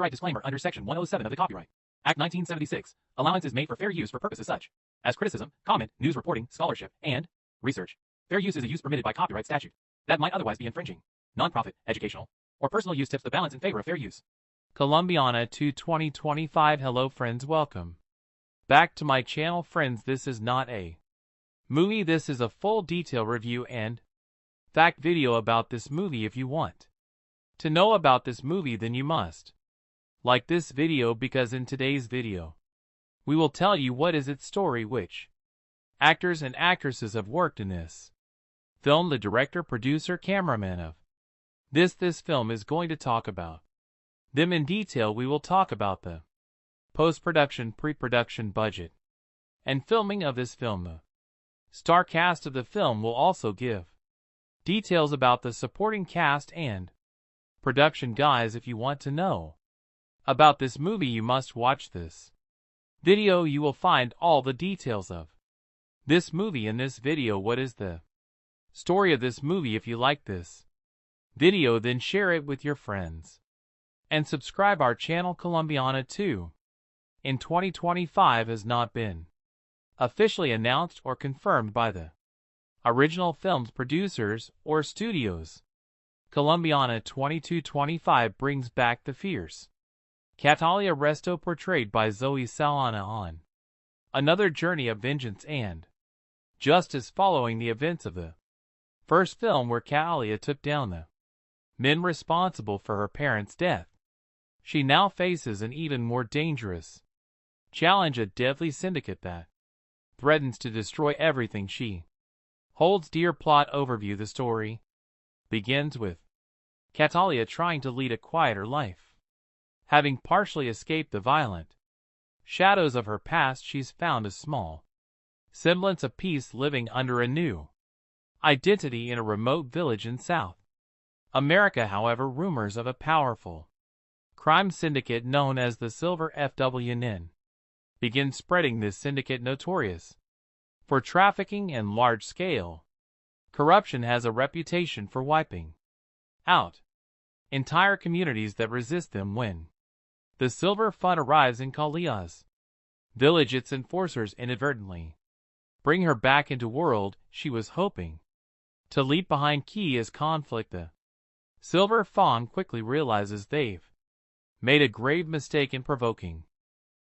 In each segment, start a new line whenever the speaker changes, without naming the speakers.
copyright disclaimer under Section 107 of the Copyright Act 1976. Allowance is made for fair use for purposes such as criticism, comment, news reporting, scholarship, and research. Fair use is a use permitted by copyright statute that might otherwise be infringing. Nonprofit, educational, or personal use tips the balance in favor of fair use.
Colombiana to 2025. Hello friends, welcome back to my channel. Friends, this is not a movie, this is a full detail review and fact video about this movie. If you want to know about this movie, then you must like this video, because in today's video we will tell you what is its story, which actors and actresses have worked in this film, the director, producer, cameraman of this film is going to talk about them in detail. We will talk about the post-production, pre-production budget, and filming of this film. The star cast of the film will also give details about the supporting cast and production guys. If you want to know about this movie, you must watch this video. You will find all the details of this movie in this video. What is the story of this movie? If you like this video, then share it with your friends and subscribe our channel. Colombiana 2 in 2025 has not been officially announced or confirmed by the original film's producers or studios. Colombiana 2225 brings back the fierce Catalia Resto, portrayed by Zoe Saldana, on another journey of vengeance and justice following the events of the first film, where Catalia took down the men responsible for her parents' death. She now faces an even more dangerous challenge, a deadly syndicate that threatens to destroy everything she holds dear. Plot overview: the story begins with Catalia trying to lead a quieter life. Having partially escaped the violent shadows of her past, she's found a small semblance of peace, living under a new identity in a remote village in South America. However, rumors of a powerful crime syndicate known as the Silver FWN begin spreading. This syndicate, notorious for trafficking and large-scale corruption, has a reputation for wiping out entire communities that resist them. When the Silver Fund arrives in Calia's village, its enforcers inadvertently bring her back into world she was hoping to leave behind. Key is conflict. The Silver Fawn quickly realizes they've made a grave mistake in provoking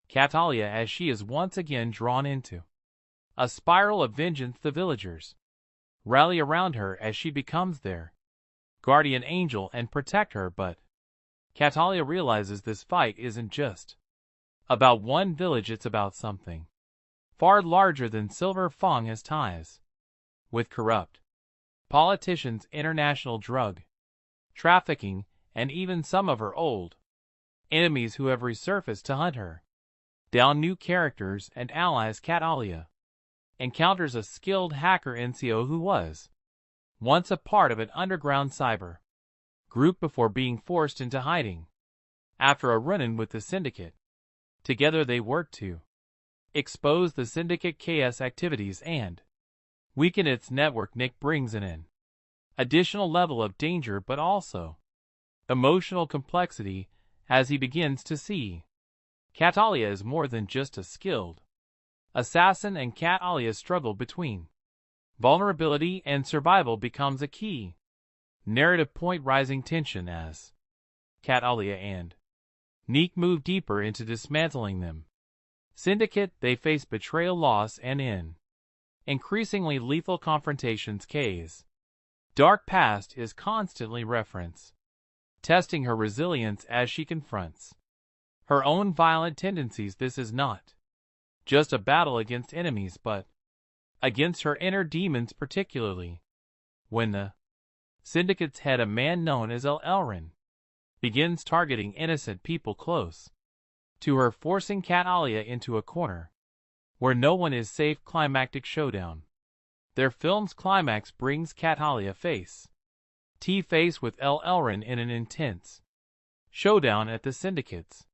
Catalia, as she is once again drawn into a spiral of vengeance. The villagers rally around her as she becomes their guardian angel and protect her, but Catalia realizes this fight isn't just about one village, it's about something far larger than. Silver Fong has ties with corrupt politicians, international drug trafficking, and even some of her old enemies who have resurfaced to hunt her down. New characters and allies: Catalia encounters a skilled hacker NCO who was once a part of an underground cyber group before being forced into hiding after a run-in with the syndicate. Together they work to expose the syndicate chaos activities and weaken its network. Nick brings in an additional level of danger, but also emotional complexity, as he begins to see Catalia is more than just a skilled assassin, and Catalia's struggle between vulnerability and survival becomes a key narrative point. Rising tension as Catalia and Neek move deeper into dismantling them syndicate. They face betrayal, loss, and in increasingly lethal confrontations. Kay's dark past is constantly referenced, testing her resilience as she confronts her own violent tendencies. This is not just a battle against enemies, but against her inner demons, particularly when the syndicate's head, a man known as El Elrin, begins targeting innocent people close to her, forcing Catalia into a corner where no one is safe. Climactic showdown: their film's climax brings Catalia face-to-face with El Elrin in an intense showdown at the syndicate's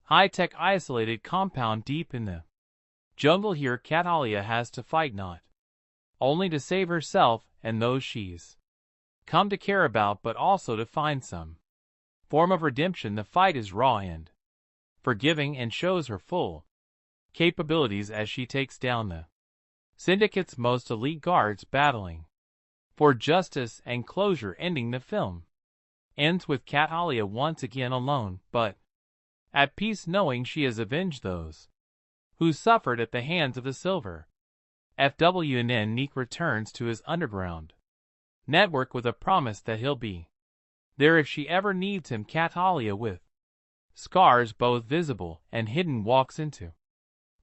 high-tech isolated compound deep in the jungle. Here Catalia has to fight not only to save herself and those she's come to care about, but also to find some form of redemption. The fight is raw and forgiving and shows her full capabilities as she takes down the Syndicate's most elite guards, battling for justice and closure. Ending the film ends with Catalia once again alone, but at peace, knowing she has avenged those who suffered at the hands of the Silver FWN. Nick returns to his underground network with a promise that he'll be there if she ever needs him. Catalia, with scars both visible and hidden, walks into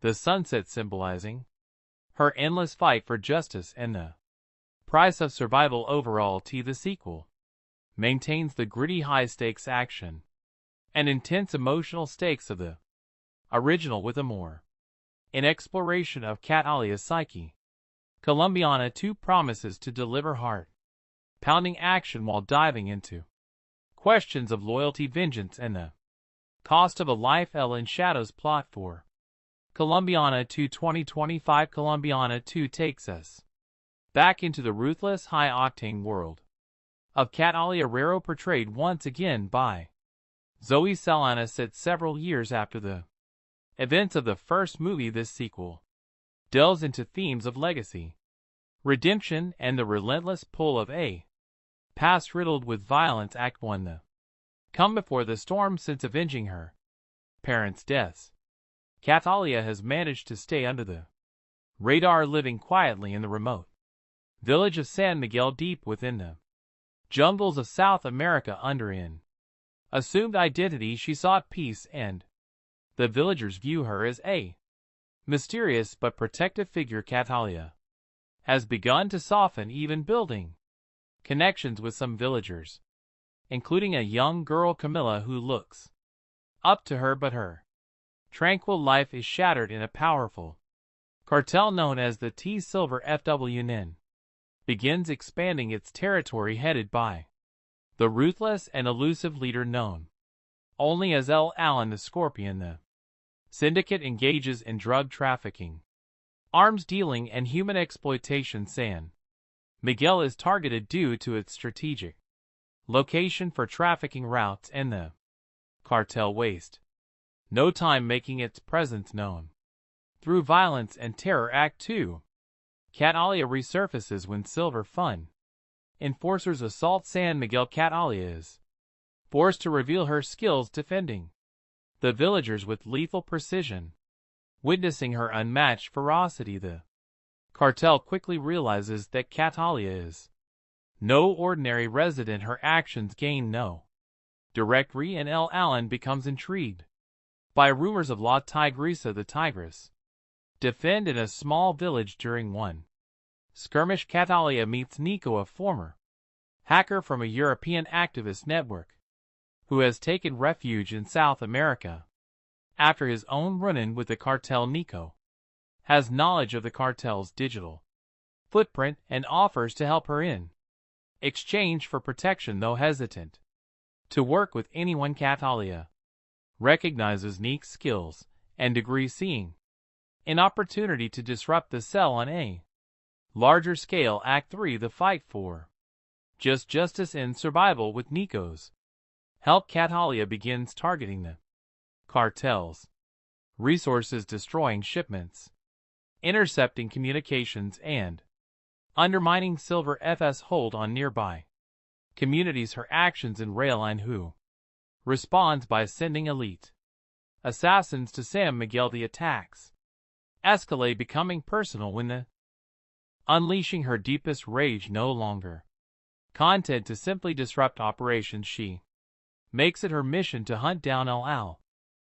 the sunset, symbolizing her endless fight for justice and the price of survival. Overall, the sequel maintains the gritty, high-stakes action and intense emotional stakes of the original, with a more an exploration of Catalia's psyche. Colombiana 2 promises to deliver heart-pounding action while diving into questions of loyalty, vengeance, and the cost of a life. Ellen Shadow's plot for Colombiana 2 2025. Colombiana 2 takes us back into the ruthless, high-octane world of Catalia Rero, portrayed once again by Zoe Saldana, set several years after the events of the first movie. This sequel delves into themes of legacy, redemption, and the relentless pull of a past riddled with violence. Act 1: the come before the storm. Since avenging her parents' deaths, Catalia has managed to stay under the radar, living quietly in the remote village of San Miguel, deep within the jungles of South America. Under an assumed identity, she sought peace, and the villagers view her as a mysterious but protective figure. Catalia has begun to soften, even building connections with some villagers, including a young girl, Camilla, who looks up to her, but her tranquil life is shattered in a powerful cartel known as the T Silver FWN begins expanding its territory, headed by the ruthless and elusive leader known only as L. Allen the Scorpion. The syndicate engages in drug trafficking, arms dealing, and human exploitation. San Miguel is targeted due to its strategic location for trafficking routes, and the cartel waste no time making its presence known through violence and terror. Act 2: Catalia resurfaces when Silver Fun enforcers assault San Miguel. Catalia is forced to reveal her skills defending the villagers with lethal precision. Witnessing her unmatched ferocity, the cartel quickly realizes that Catalia is no ordinary resident. Her actions gain no direct and L. Allen becomes intrigued by rumors of La Tigresa the Tigress defend in a small village. During one skirmish, Catalia meets Nico, a former hacker from a European activist network who has taken refuge in South America after his own run-in with the cartel. Nico has knowledge of the cartel's digital footprint and offers to help her in exchange for protection, though hesitant to work with anyone. Catalia recognizes Nick's skills and degree, seeing an opportunity to disrupt the cell on a larger scale. Act 3: The fight for justice and survival. With Nico's help, Catalia begins targeting the cartel's resources, destroying shipments, intercepting communications, and undermining Silver FS hold on nearby communities. Her actions enrage Line, who responds by sending elite assassins to San Miguel. The attacks escalate, becoming personal when the unleashing her deepest rage, no longer content to simply disrupt operations. She makes it her mission to hunt down Al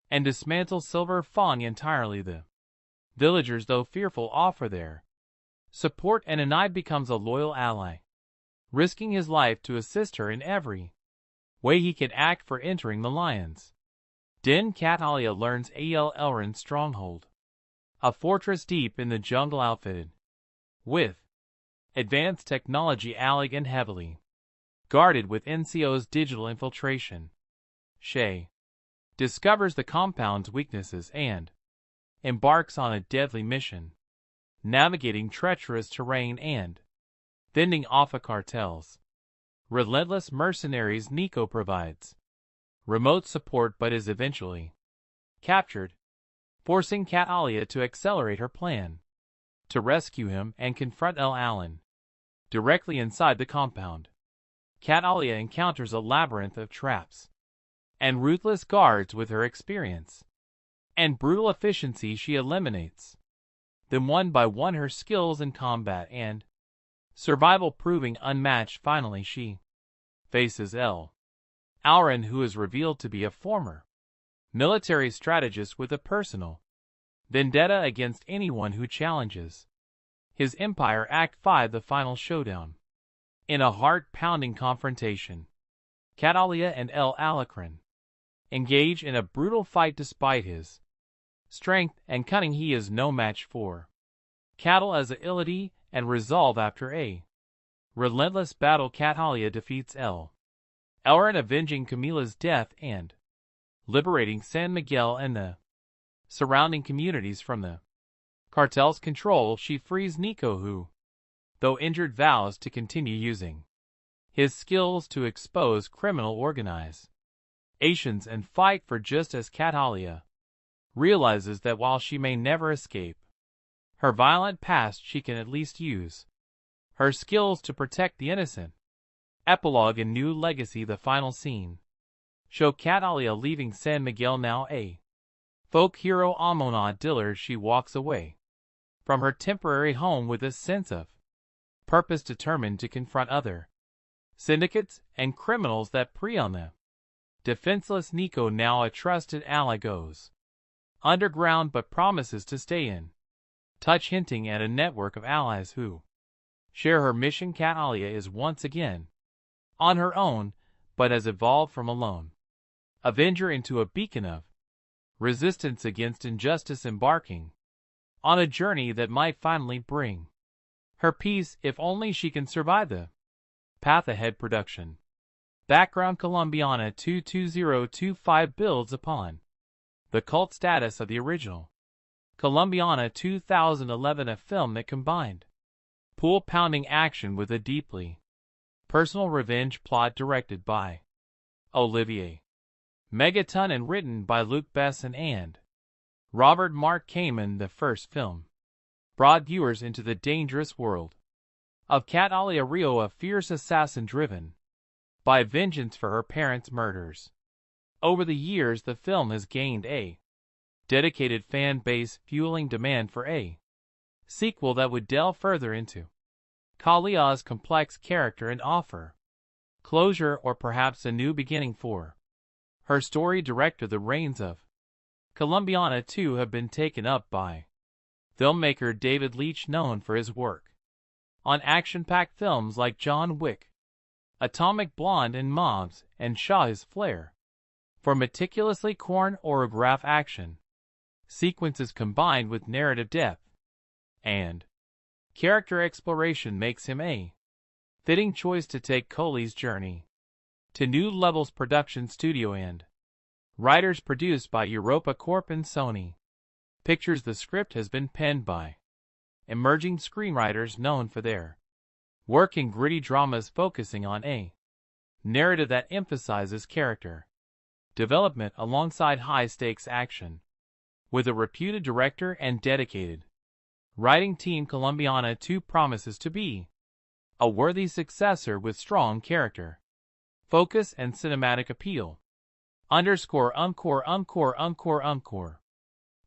and dismantle Silver Fawn entirely. The villagers, though fearful, offer their support, and Anai becomes a loyal ally, risking his life to assist her in every way he can. Act for entering the Lion's Den. Catalia learns Al Elrond's stronghold, a fortress deep in the jungle outfitted with advanced technology, allig and heavily guarded with NCO's digital infiltration. Shay discovers the compound's weaknesses and embarks on a deadly mission, navigating treacherous terrain and fending off a cartel's relentless mercenaries. Nico provides remote support but is eventually captured, forcing Catalia to accelerate her plan to rescue him and confront El Alan. Directly inside the compound, Catalia encounters a labyrinth of traps and ruthless guards. With her experience and brutal efficiency, she eliminates them one by one, her skills in combat and survival proving unmatched. Finally, she faces El Alan, who is revealed to be a former military strategist with a personal vendetta against anyone who challenges his empire. Act 5, the final showdown. In a heart-pounding confrontation, Catalia and El Alan engage in a brutal fight. Despite his strength and cunning, he is no match for Catalia's agility and resolve. After a relentless battle, Catalia defeats El Alan, avenging Camila's death and liberating San Miguel and the surrounding communities from the cartel's control. She frees Nico, who, though injured, vows to continue using his skills to expose criminal organizations and fight for justice. Catalia realizes that while she may never escape her violent past, she can at least use her skills to protect the innocent. Epilogue and new legacy. The final scene show Catalia leaving San Miguel, now a folk hero Amona Dillard. She walks away from her temporary home with a sense of purpose, determined to confront other syndicates and criminals that prey on the defenseless. Nico, now a trusted ally, goes underground but promises to stay in touch, hinting at a network of allies who share her mission. Catalia is once again on her own, but has evolved from a lone avenger into a beacon of resistance against injustice, embarking on a journey that might finally bring her peace if only she can survive the path ahead. Production background: Colombiana 22025 builds upon the cult status of the original Colombiana 2011, a film that combined pool-pounding action with a deeply personal revenge plot. Directed by Olivier Megaton and written by Luc Besson and Robert Mark Kamen, the first film brought viewers into the dangerous world of Catalia Rio, a fierce assassin driven by vengeance for her parents' murders. Over the years, the film has gained a dedicated fan base, fueling demand for a sequel that would delve further into Calia's complex character and offer closure or perhaps a new beginning for her story. Director: the reins of Colombiana 2 have been taken up by filmmaker David Leitch, known for his work on action-packed films like John Wick, Atomic Blonde, and Mobs, and Shaw. His flair for meticulously choreographed action sequences combined with narrative depth and character exploration makes him a fitting choice to take Coley's journey to new levels. Production studio and writers: produced by Europa Corp and Sony Pictures. The script has been penned by emerging screenwriters known for their work in gritty dramas, focusing on a narrative that emphasizes character development alongside high-stakes action. With a reputed director and dedicated writing team, Colombiana 2 promises to be a worthy successor with strong character focus and cinematic appeal. Encore, encore, encore, encore, encore.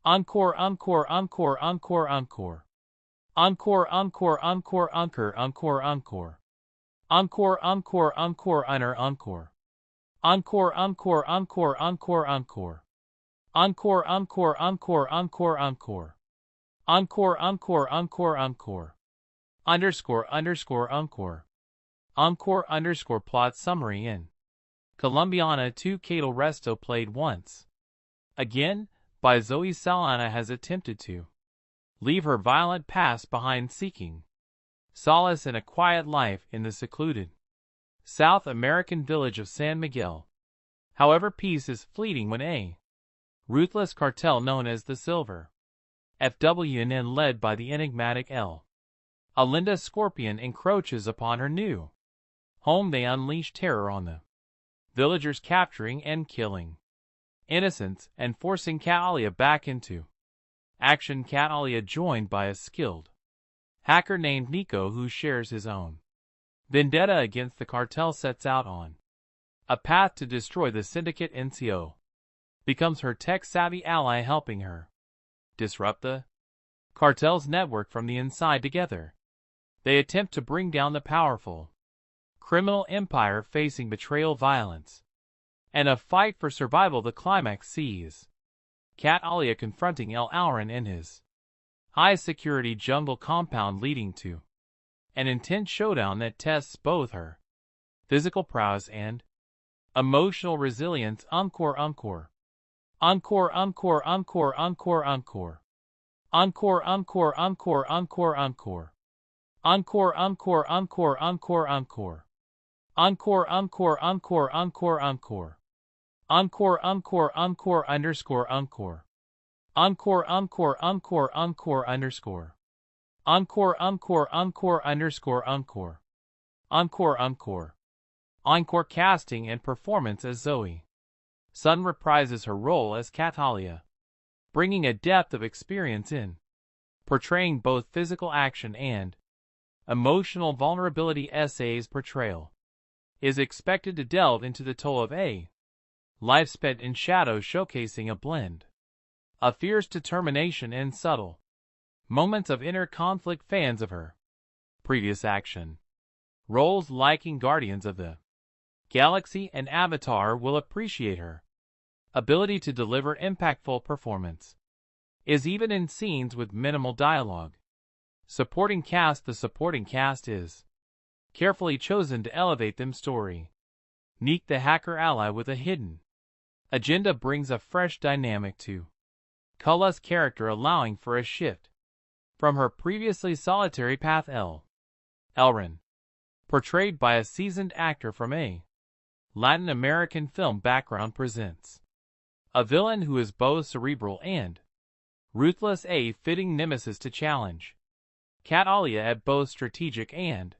Encore, encore, encore, encore, encore. Encore, encore, encore, encore, encore, encore. Encore, encore, encore, honor, encore. Encore, encore, encore, encore, encore. Encore, encore, encore, encore, encore. Encore, encore, encore, encore. Underscore, underscore, encore. Encore, underscore. Plot summary: in Colombiana 2, Cato Resto, played once again by Zoe Saldana, has attempted to leave her violent past behind, seeking solace in a quiet life in the secluded South American village of San Miguel. However, peace is fleeting when a ruthless cartel known as the Silver FWNN, led by the enigmatic El Alinda Scorpion, encroaches upon her new home. They unleash terror on the villagers capturing and killing innocents and forcing Cat Alia back into action. Cat Alia joined by a skilled hacker named Nico who shares his own vendetta against the cartel, sets out on a path to destroy the syndicate. NCO becomes her tech-savvy ally, helping her disrupt the cartel's network from the inside. Together, they attempt to bring down the powerful criminal empire facing betrayal, violence, and a fight for survival. The climax sees Cat Alia confronting El Auron in his high-security jungle compound, leading to an intense showdown that tests both her physical prowess and emotional resilience. Encore, encore. Encore, encore, encore, encore, encore. Encore, encore, encore, encore, encore. Encore, encore, encore, encore, encore. Encore, encore, encore, encore, encore. Encore, encore, encore, underscore, encore. Encore, encore, encore, encore, underscore. Encore, encore, encore, underscore, encore. Encore, encore. Encore casting and performance as Zoe Saldana reprises her role as Cat Alia, bringing a depth of experience in portraying both physical action and emotional vulnerability. SA's portrayal is expected to delve into the toll of a life spent in shadow, showcasing a blend of fierce determination and subtle moments of inner conflict. Fans of her previous action roles like in Guardians of the Galaxy and Avatar will appreciate her ability to deliver impactful performance is even in scenes with minimal dialogue. Supporting cast. The supporting cast is carefully chosen to elevate them story. Neek, the hacker ally with a hidden agenda, brings a fresh dynamic to Kulla's character, allowing for a shift from her previously solitary path. Elrin, portrayed by a seasoned actor from a Latin American film background, presents a villain who is both cerebral and ruthless, a fitting nemesis to challenge Cat Alia at both strategic and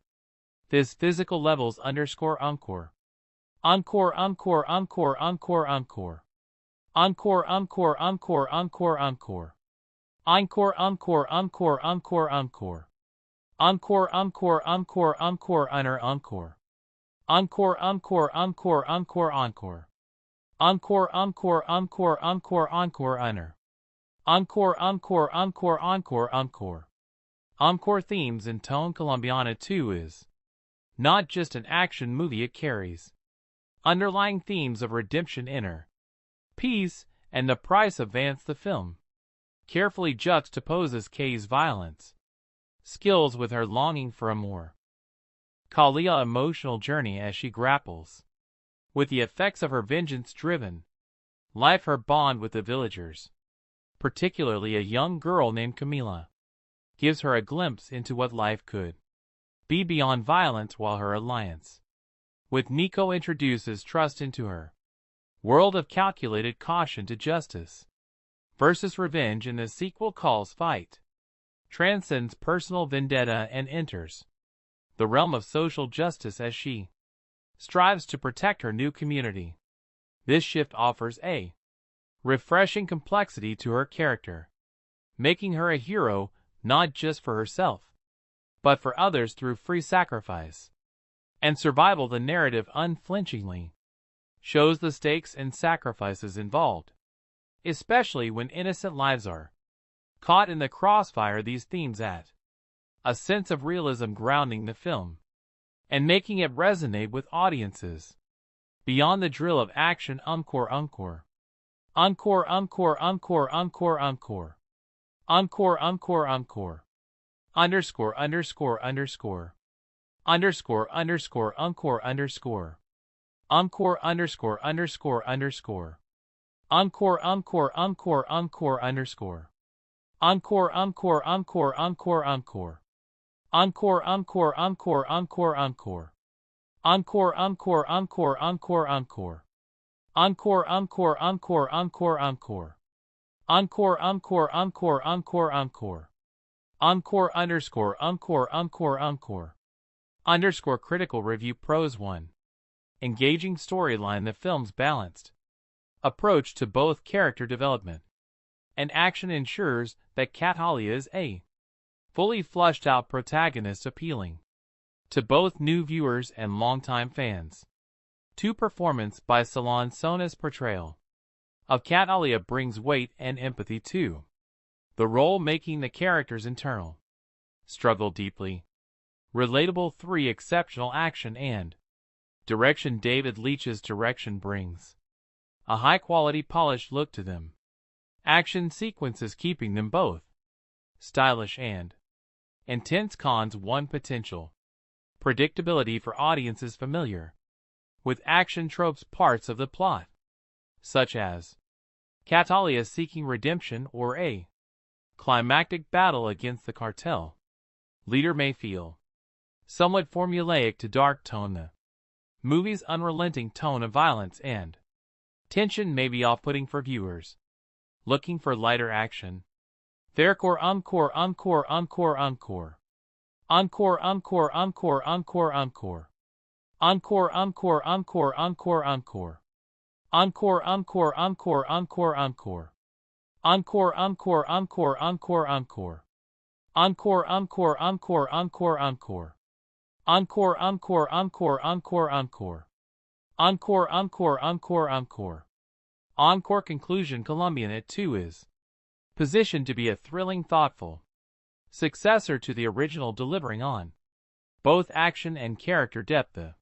this physical levels. Underscore, encore. Encore, encore, encore, encore, encore. Encore, encore, encore, encore, encore. Encore, encore, encore, encore, encore. Encore, encore, encore, encore, encore. Encore, encore, encore, encore, encore. Encore, encore, encore, encore, encore, honor. Encore, encore, encore, encore, encore. Encore themes and tone. Colombiana 2 is not just an action movie, it carries underlying themes of redemption, inner peace, and the price of Vance. The film carefully juxtaposes Kay's violence skills with her longing for a more Kalia emotional journey as she grapples with the effects of her vengeance-driven life. Her bond with the villagers, particularly a young girl named Camila, gives her a glimpse into what life could be beyond violence, while her alliance with Nico introduces trust into her world of calculated caution to justice versus revenge. In the sequel, Call's fight transcends personal vendetta and enters the realm of social justice as she strives to protect her new community. This shift offers a refreshing complexity to her character, making her a hero not just for herself, but for others through free sacrifice and survival. The narrative unflinchingly shows the stakes and sacrifices involved, especially when innocent lives are caught in the crossfire. These themes add a sense of realism, grounding the film and making it resonate with audiences beyond the drill of action. Encore, encore. Encore, encore, encore, encore, encore. Encore, encore, encore. Underscore, underscore, underscore. Underscore, underscore, encore, underscore. Encore, underscore, underscore, underscore. Encore, encore, encore, encore, underscore. Encore, encore, encore, encore, encore. Encore, encore, encore, encore, encore. Encore, encore, encore, encore, encore. Encore, encore, encore, encore, encore. Encore, encore, encore, encore, encore. Encore, underscore, encore, encore, encore. Underscore critical review. Pros 1. engaging storyline. The film's balanced approach to both character development and action ensures that Catalia is a fully fleshed out protagonist appealing to both new viewers and longtime fans. To performance by Solange Sona's portrayal of Catalia brings weight and empathy to the role, making the character's internal struggle deeply relatable. 3. Exceptional action and direction. David Leitch's direction brings a high-quality, polished look to them. Action sequences keeping them both stylish and intense. Cons. 1. Potential predictability for audiences familiar with action tropes. Parts of the plot, such as Catalia seeking redemption or a climactic battle against the cartel leader, may feel somewhat formulaic to dark tone. The movie's unrelenting tone of violence and tension may be off-putting for viewers looking for lighter action. Encore, encore, encore, encore, encore. Encore, encore, encore, encore, encore. Encore, encore, encore, encore, encore. Encore, encore, encore, encore, encore. Encore, encore, encore, encore, encore. Encore, encore, encore, encore, encore. Encore, encore, encore, encore, encore. Encore, encore, encore, encore. Encore. Conclusion. Colombiana 2 is positioned to be a thrilling, thoughtful successor to the original, delivering on both action and character depth. The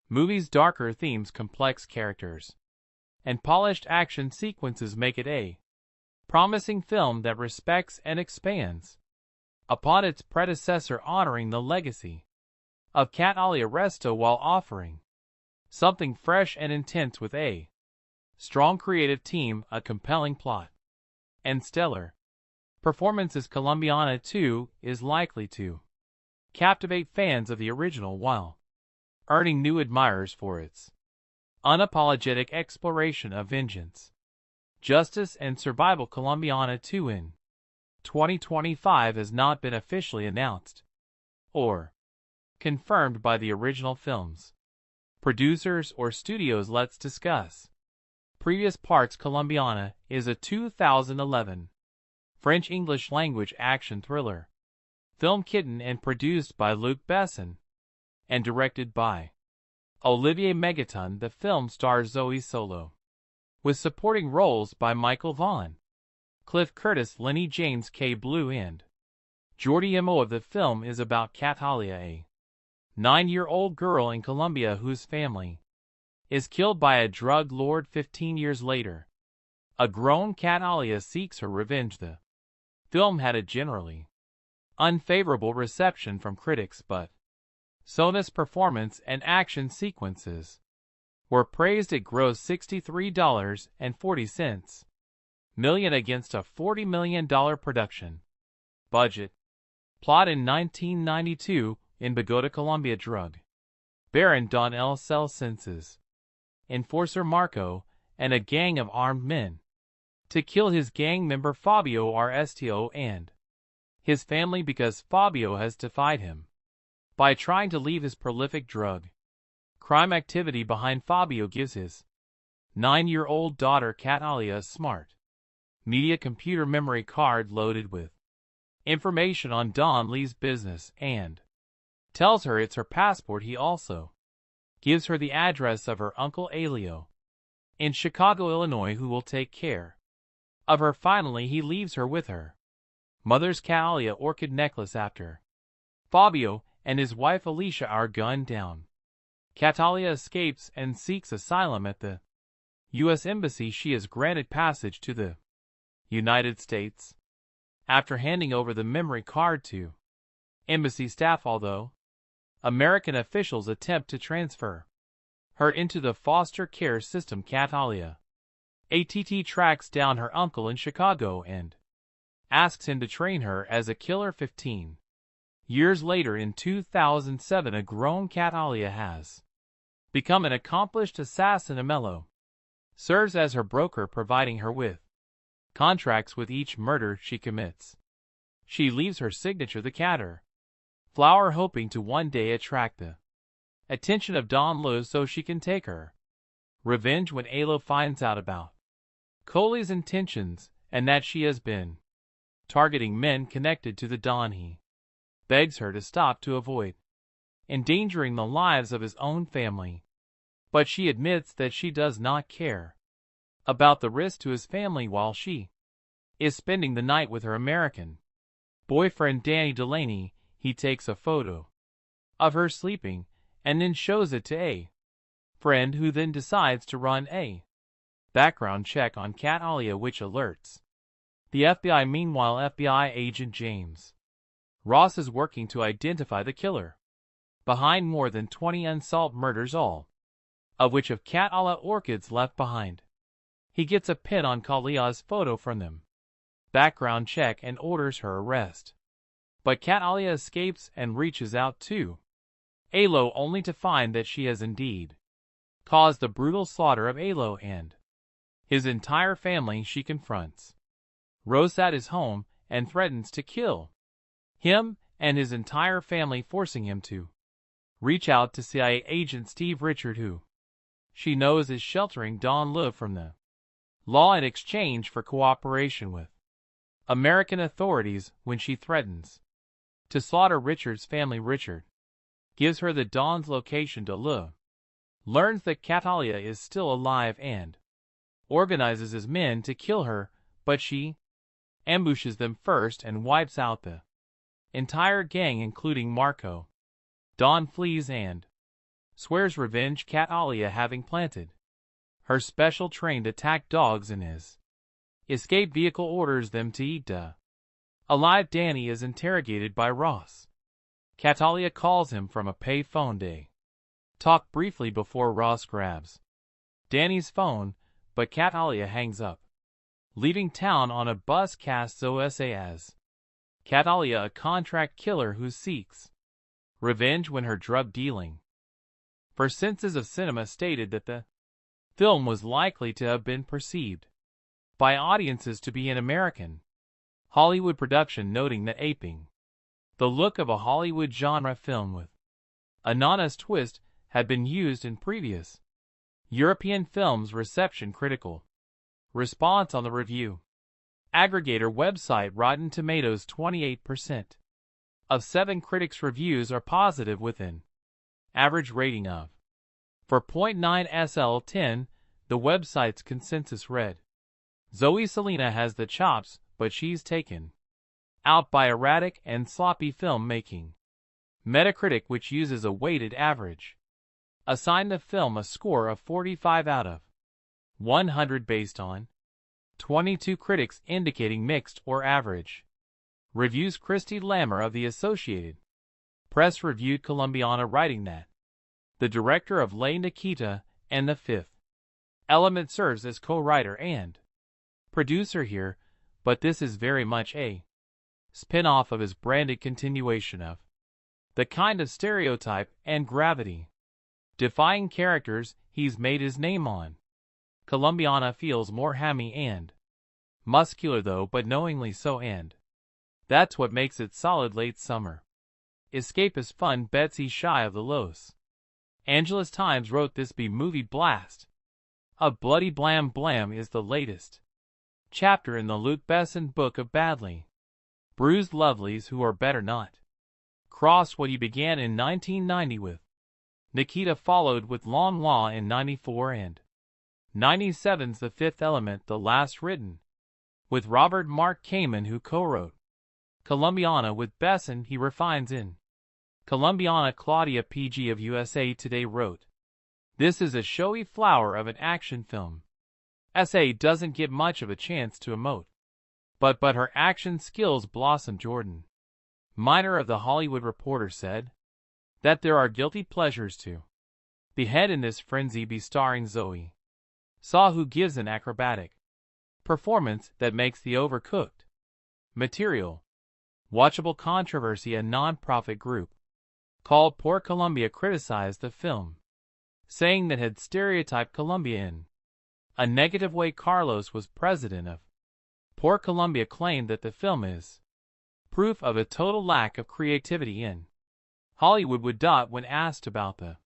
movie's darker themes, complex characters, and polished action sequences make it a promising film that respects and expands upon its predecessor, honoring the legacy of Catalia Resto while offering something fresh and intense with a strong creative team, a compelling plot, and stellar performances. Colombiana 2 is likely to captivate fans of the original while earning new admirers for its unapologetic exploration of vengeance, justice, and survival. Colombiana 2 in 2025 has not been officially announced or confirmed by the original film's producers or studios. Let's discuss previous parts. Colombiana is a 2011 French-English language action thriller film kitten and produced by Luc Besson and directed by Olivier Megaton. The film stars Zoe Saldana with supporting roles by Michael Vaughan, Cliff Curtis, Lenny James, K. Blue, and Jordi Amo. The film is about Catalia, a 9-year-old girl in Colombia whose family is killed by a drug lord. 15 years later, a grown Catalia seeks her revenge. The film had a generally unfavorable reception from critics, but Sona's performance and action sequences were praised. It grossed $63.40 million against a $40 million production budget. Plot: in 1992, in Bogota, Colombia, drug baron Don El Cel senses enforcer Marco and a gang of armed men to kill his gang member Fabio Rsto and his family because Fabio has defied him by trying to leave his prolific drug crime activity behind. Fabio gives his 9-year-old daughter Catalia a smart media computer memory card loaded with information on Don Lee's business and tells her it's her passport. He also gives her the address of her uncle Elio in Chicago, Illinois, who will take care of her. Finally, he leaves her with her mother's Catalia orchid necklace after Fabio and his wife Alicia are gunned down. Catalia escapes and seeks asylum at the U.S. Embassy. She is granted passage to the United States after handing over the memory card to embassy staff, although American officials attempt to transfer her into the foster care system. Catalia ATT tracks down her uncle in Chicago and asks him to train her as a killer. 15 years later, in 2007, a grown Catalia has become an accomplished assassin. Amello serves as her broker, providing her with contracts with each murder she commits. She leaves her signature, the Catter flower, hoping to one day attract the attention of Don Lu so she can take her revenge when Alo finds out about Coley's intentions and that she has been targeting men connected to the Don. He begs her to stop to avoid endangering the lives of his own family, but she admits that she does not care about the risk to his family while she is spending the night with her American boyfriend Danny Delaney. He takes a photo of her sleeping and then shows it to a friend, who then decides to run a background check on Kat Alia, which alerts the FBI. Meanwhile, FBI agent James Ross is working to identify the killer behind more than 20 unsolved murders, all of which have Kat Alia orchids left behind. He gets a pin on Kalia's photo from them background check and orders her arrest. But Kat Alia escapes and reaches out to Alo, only to find that she has indeed caused the brutal slaughter of Alo and his entire family. She confronts Rose at his home and threatens to kill him and his entire family, forcing him to reach out to CIA agent Steve Richard, who she knows is sheltering Don Lu from the law in exchange for cooperation with American authorities. When she threatens to slaughter Richard's family, Richard gives her the Don's location. To Lu learns that Kat Alia is still alive and organizes his men to kill her, but she ambushes them first and wipes out the entire gang, including Marco. Don flees and swears revenge, Kat Alia having planted her special trained attack dogs in his escape vehicle, orders them to eat alive. Danny is interrogated by Ross. Kat Alia calls him from a pay phone. They talk briefly before Ross grabs Danny's phone, but Kat Alia hangs up, leaving town on a bus. Casts Zoe as Kat Alia, a contract killer who seeks revenge when her drug dealing for Senses of Cinema stated that the film was likely to have been perceived by audiences to be an American Hollywood production, noting that aping the look of a Hollywood genre film with a non-honest twist had been used in previous European films. Reception. Critical response on the review aggregator website Rotten Tomatoes. 28% of 7 critics' reviews are positive, with an average rating of 4.9 SL10. The website's consensus read, Zoe Saldana has the chops, but she's taken out by erratic and sloppy filmmaking. Metacritic, which uses a weighted average, assigned the film a score of 45 out of 100 based on 22 critics indicating mixed or average reviews. Christy Lammer of the Associated Press reviewed Colombiana, writing that the director of La Nikita and The Fifth Element serves as co-writer and producer here, but this is very much a spin-off of his branded continuation of the kind of stereotype and gravity defying characters he's made his name on. Colombiana feels more hammy and muscular though, but knowingly so, and that's what makes it solid. Late summer escapist fun. Betsy Shy of the Los Angeles Times wrote, this B-movie blast of bloody blam blam is the latest chapter in the Luc Besson book of badly bruised lovelies who are better not crossed. What he began in 1990 with Nikita followed with Long Law in 94 and 97's The Fifth Element, the last written with Robert Mark Kamen, who co-wrote Colombiana with Besson. He refines in Colombiana. Claudia PG of USA Today wrote, this is a showy flower of an action film. SA doesn't get much of a chance to emote, but her action skills blossom. Jordan Miner of The Hollywood Reporter said that there are guilty pleasures to behead in this frenzy be starring Zoe Saw, who gives an acrobatic performance that makes the overcooked material watchable. Controversy. A non-profit group called Poor Colombia criticized the film, saying that had stereotyped Colombia in a negative way. Carlos was president of Poor Colombia, claimed that the film is proof of a total lack of creativity in Hollywood. When asked about the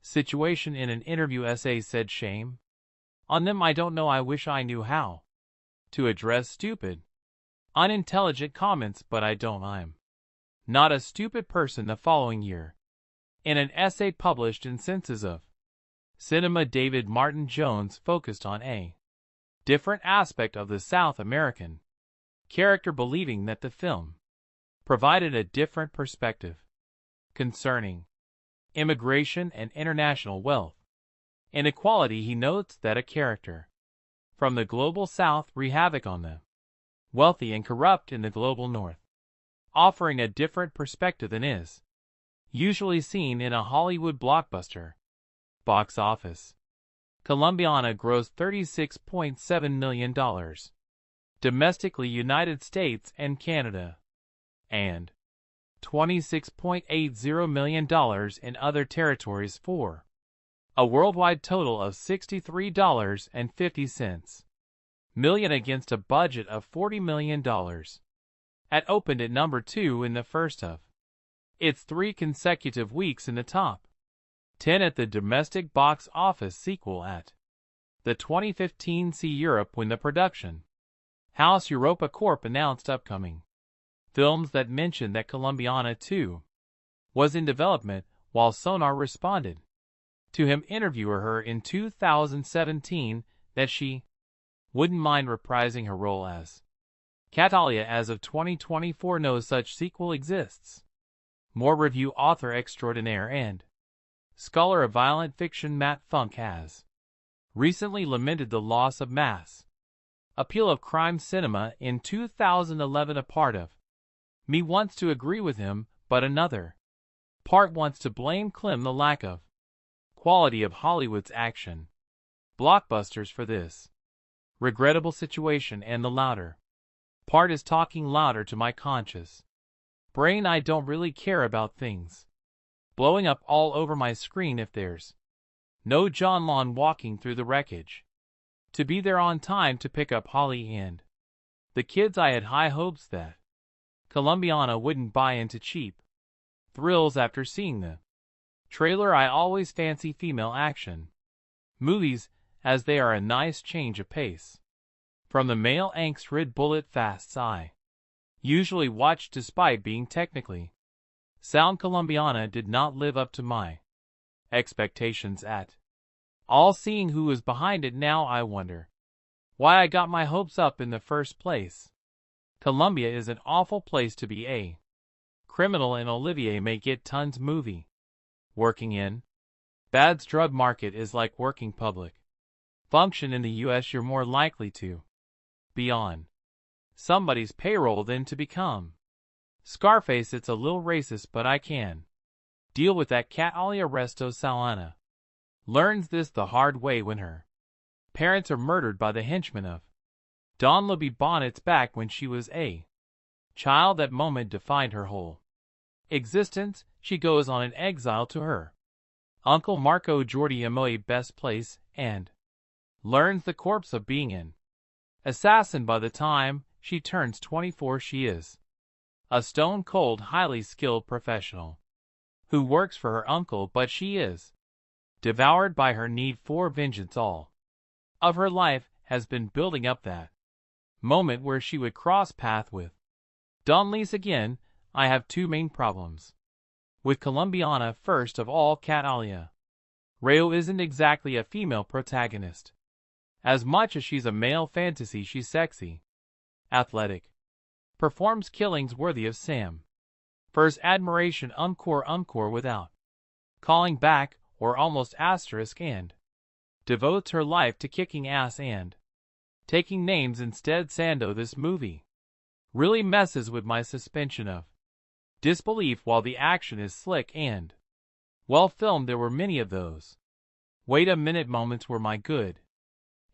situation in an interview essay said shame on them. I don't know, I wish I knew how to address stupid, unintelligent comments, but I don't. I'm not a stupid person. The following year, in an essay published in Senses of Cinema, David Martin Jones focused on a different aspect of the South American character, believing that the film provided a different perspective concerning immigration and international wealth inequality. He notes that a character from the global South wreak havoc on the wealthy and corrupt in the global North, offering a different perspective than is usually seen in a Hollywood blockbuster. Box office. Colombiana grossed $36.7 million domestically, United States and Canada, and $26.80 million in other territories, for a worldwide total of $63.50 million against a budget of $40 million. It opened at number 2 in the first of its 3 consecutive weeks in the top 10 at the domestic box office, sequel at the 2015 See Europe, when the production house Europa Corp announced upcoming films that mentioned that Colombiana 2 was in development, while Sonar responded to him interviewer her in 2017 that she wouldn't mind reprising her role as Catalia. As of 2024, no such sequel exists. More review. Author extraordinaire and scholar of violent fiction Matt Funk has recently lamented the loss of mass appeal of crime cinema in 2011. A part of me wants to agree with him, but another part wants to blame Clem, the lack of quality of Hollywood's action blockbusters, for this regrettable situation, and the louder part is talking louder to my conscious brain. I don't really care about things blowing up all over my screen if there's no John Lon walking through the wreckage to be there on time to pick up Holly and the kids. I had high hopes that Colombiana wouldn't buy into cheap thrills after seeing the trailer. I always fancy female action movies, as they are a nice change of pace from the male angst-rid bullet fasts I usually watch. Despite being technically sound, Colombiana did not live up to my expectations at all. Seeing who was behind it now, I wonder why I got my hopes up in the first place. Colombia is an awful place to be a criminal, and Olivier may get tons movie. Working in bad's drug market is like working public function in the US. You're more likely to be on somebody's payroll than to become Scarface. It's a little racist, but I can deal with that. Catalia Resto Salana learns this the hard way when her parents are murdered by the henchmen of Don Libby Bonnet's back when she was a child. That moment defined her whole existence. She goes on an exile to her uncle Marco Jordi Amoy best place, and learns the corpse of being an assassin. By the time she turns 24, she is a stone-cold, highly skilled professional who works for her uncle, but she is devoured by her need for vengeance. All of her life has been building up that moment where she would cross path with Don Lise again. I have 2 main problems with Colombiana. First of all, Catalia Rayo isn't exactly a female protagonist. As much as she's a male fantasy, she's sexy, athletic, performs killings worthy of Sam Fur's admiration, encore without calling back or almost asterisk, and devotes her life to kicking ass and taking names instead. Sando, this movie really messes with my suspension of disbelief. While the action is slick and well filmed, there were many of those wait a minute moments where my good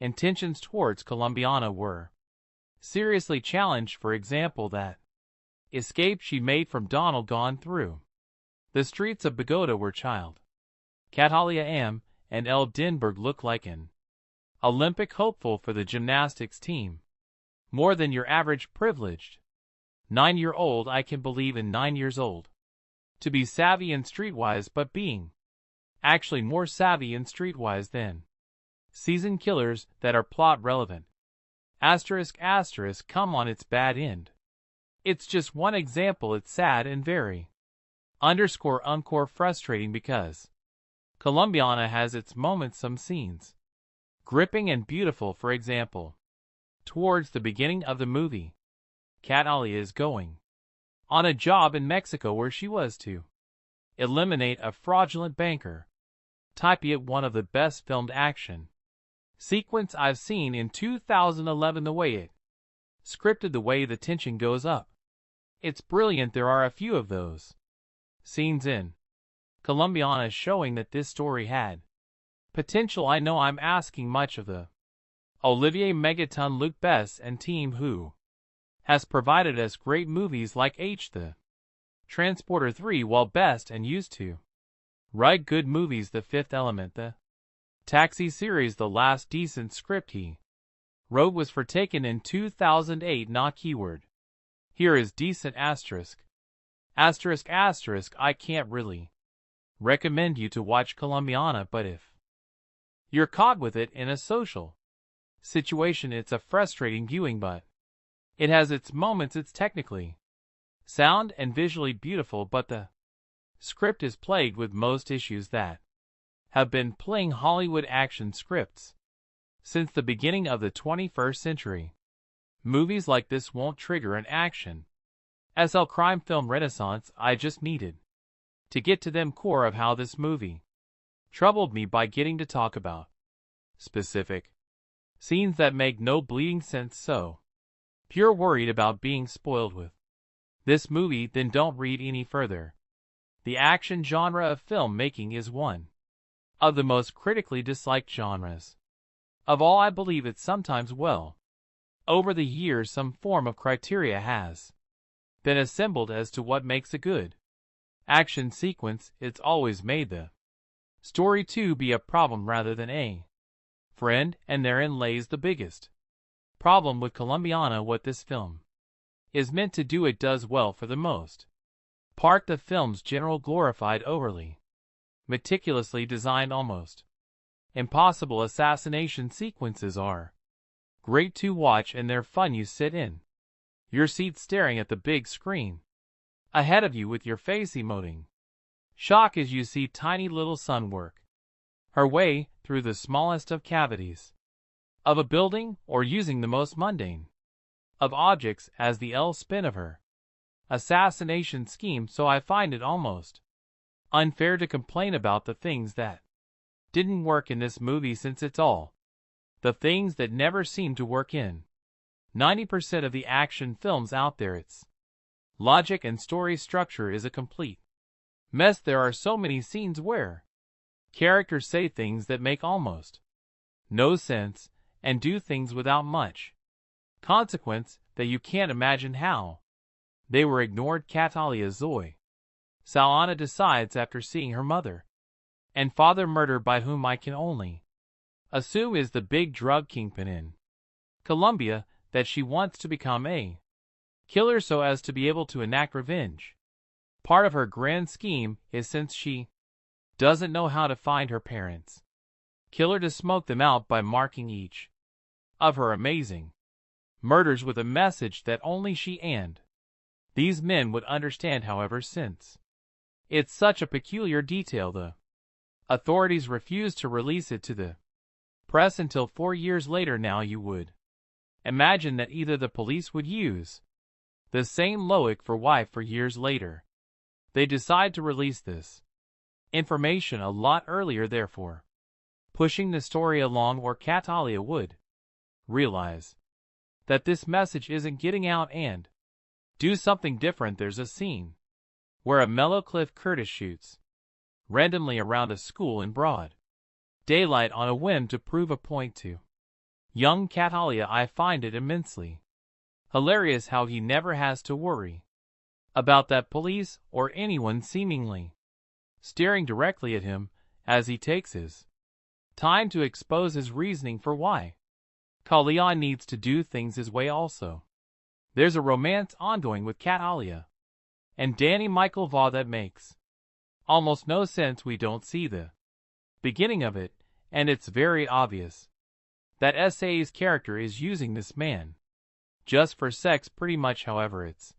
intentions towards Colombiana were seriously challenged. For example, that escape she made from Donald gone through the streets of Bogota, where child Catalia M. and El Denberg look like an Olympic hopeful for the gymnastics team. More than your average privileged 9-year-old. I can believe in 9 years old to be savvy and streetwise, but being actually more savvy and streetwise than seasoned killers that are plot relevant. Asterisk asterisk, come on, it's bad end. It's just one example. It's sad and very _encore frustrating because Colombiana has its moments, some scenes gripping and beautiful. For example, towards the beginning of the movie, Catalia is going on a job in Mexico where she was to eliminate a fraudulent banker. Type it, one of the best filmed action sequence I've seen in 2011. The way it scripted, the way the tension goes up, it's brilliant. There are a few of those scenes in Colombiana showing that this story had potential. I know I'm asking much of the Olivier Megaton, Luc Besson and team who has provided us great movies like The Transporter 3, while best and used to write good movies. The Fifth Element, the Taxi series, the last decent script he wrote was for Taken in 2008. Not keyword here is decent asterisk. Asterisk asterisk, I can't really recommend you to watch Colombiana, but if you're caught with it in a social situation, it's a frustrating viewing, but it has its moments. It's technically sound and visually beautiful, but the script is plagued with most issues that have been plaguing Hollywood action scripts since the beginning of the 21st century. Movies like this won't trigger an action SL crime film renaissance. I just needed to get to them core of how this movie troubled me by getting to talk about specific scenes that make no bleeding sense. So if you're worried about being spoiled with this movie, then don't read any further. The action genre of filmmaking is one of the most critically disliked genres of all. I believe it's sometimes, well, over the years some form of criteria has been assembled as to what makes a good action sequence. It's always made the story to be a problem rather than a friend, and therein lays the biggest problem with Colombiana. What this film is meant to do, it does well for the most part. The film's general glorified, overly meticulously designed, almost impossible assassination sequences are great to watch, and they're fun. You sit in your seat staring at the big screen ahead of you with your face emoting shock as you see tiny little Sun work her way through the smallest of cavities of a building, or using the most mundane of objects as the spin of her assassination scheme. So I find it almost unfair to complain about the things that didn't work in this movie, since it's all the things that never seem to work in 90% of the action films out there. Its logic and story structure is a complete mess. There are so many scenes where characters say things that make almost no sense and do things without much consequence that you can't imagine how they were ignored. Catalia Zoe Saldana decides, after seeing her mother and father murdered by whom I can only assume is the big drug kingpin in Colombia, that she wants to become a killer so as to be able to enact revenge. Part of her grand scheme is, since she doesn't know how to find her parents' killer, to smoke them out by marking each of her amazing murders with a message that only she and these men would understand. However, since it's such a peculiar detail, the authorities refused to release it to the press until 4 years later. Now you would imagine that either the police would use the same logic for why 4 years later they decide to release this information a lot earlier, therefore pushing the story along, or Catalia would realize that this message isn't getting out and do something different. There's a scene where a mellow Cliff Curtis shoots randomly around a school in broad daylight on a whim to prove a point to young Catalia. I find it immensely hilarious how he never has to worry about that police or anyone seemingly staring directly at him as he takes his time to expose his reasoning for why Catalia needs to do things his way. Also, there's a romance ongoing with Catalia and Danny Michael Vaugh that makes almost no sense. We don't see the beginning of it, and it's very obvious that S.A.'s character is using this man just for sex pretty much. However, it's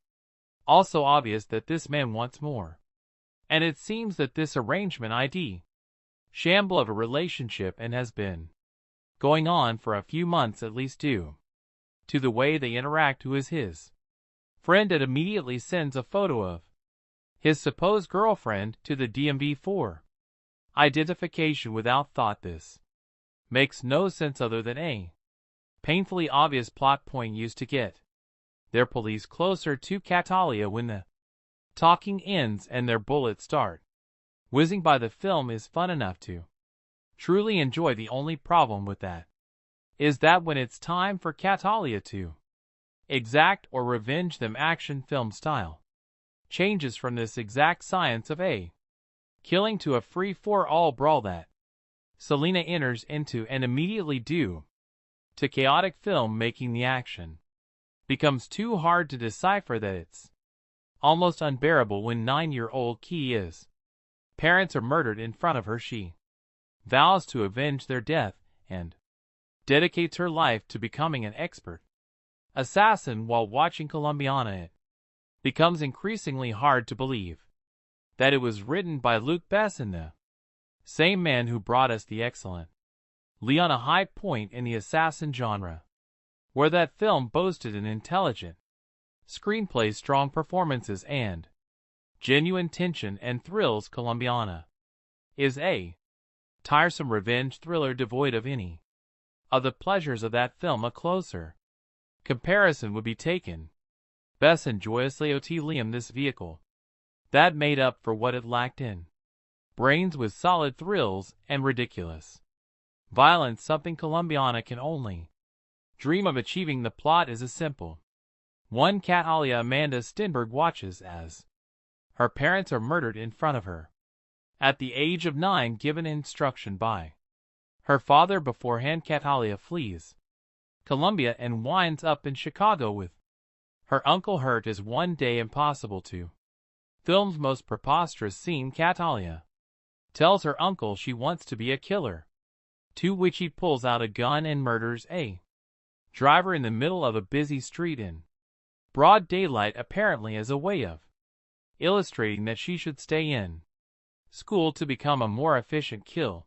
also obvious that this man wants more. And it seems that this arrangement ID shamble of a relationship and has been going on for a few months at least due to the way they interact. Who is his friend and immediately sends a photo of his supposed girlfriend to the DMV for identification without thought. This makes no sense other than a painfully obvious plot point used to get their police closer to Catalia. When the talking ends and their bullets start whizzing by, the film is fun enough to truly enjoy. The only problem with that is that when it's time for Catalia to exact or revenge them, action film style changes from this exact science of a killing to a free-for-all brawl that Selena enters into, and immediately due to chaotic film making, the action becomes too hard to decipher that it's almost unbearable. When 9-year-old Kia's parents are murdered in front of her, she vows to avenge their death and dedicates her life to becoming an expert assassin. While watching Colombiana, it becomes increasingly hard to believe that it was written by Luc Besson, the same man who brought us the excellent Leon, a high point in the assassin genre, where that film boasted an intelligent screenplay, strong performances, and genuine tension and thrills. Colombiana is a tiresome revenge thriller devoid of any of the pleasures of that film. A closer comparison would be taken. Besson joyously Liam this vehicle that made up for what it lacked in brains with solid thrills and ridiculous violence, something Colombiana can only dream of achieving. The plot is a simple one. Catalia Amanda Stenberg watches as her parents are murdered in front of her at the age of 9, given instruction by her father beforehand. Catalia flees Colombia and winds up in Chicago with her uncle hurt as one day impossible to film's most preposterous scene. Catalia tells her uncle she wants to be a killer, to which he pulls out a gun and murders a driver in the middle of a busy street in broad daylight, apparently as a way of illustrating that she should stay in school to become a more efficient kill.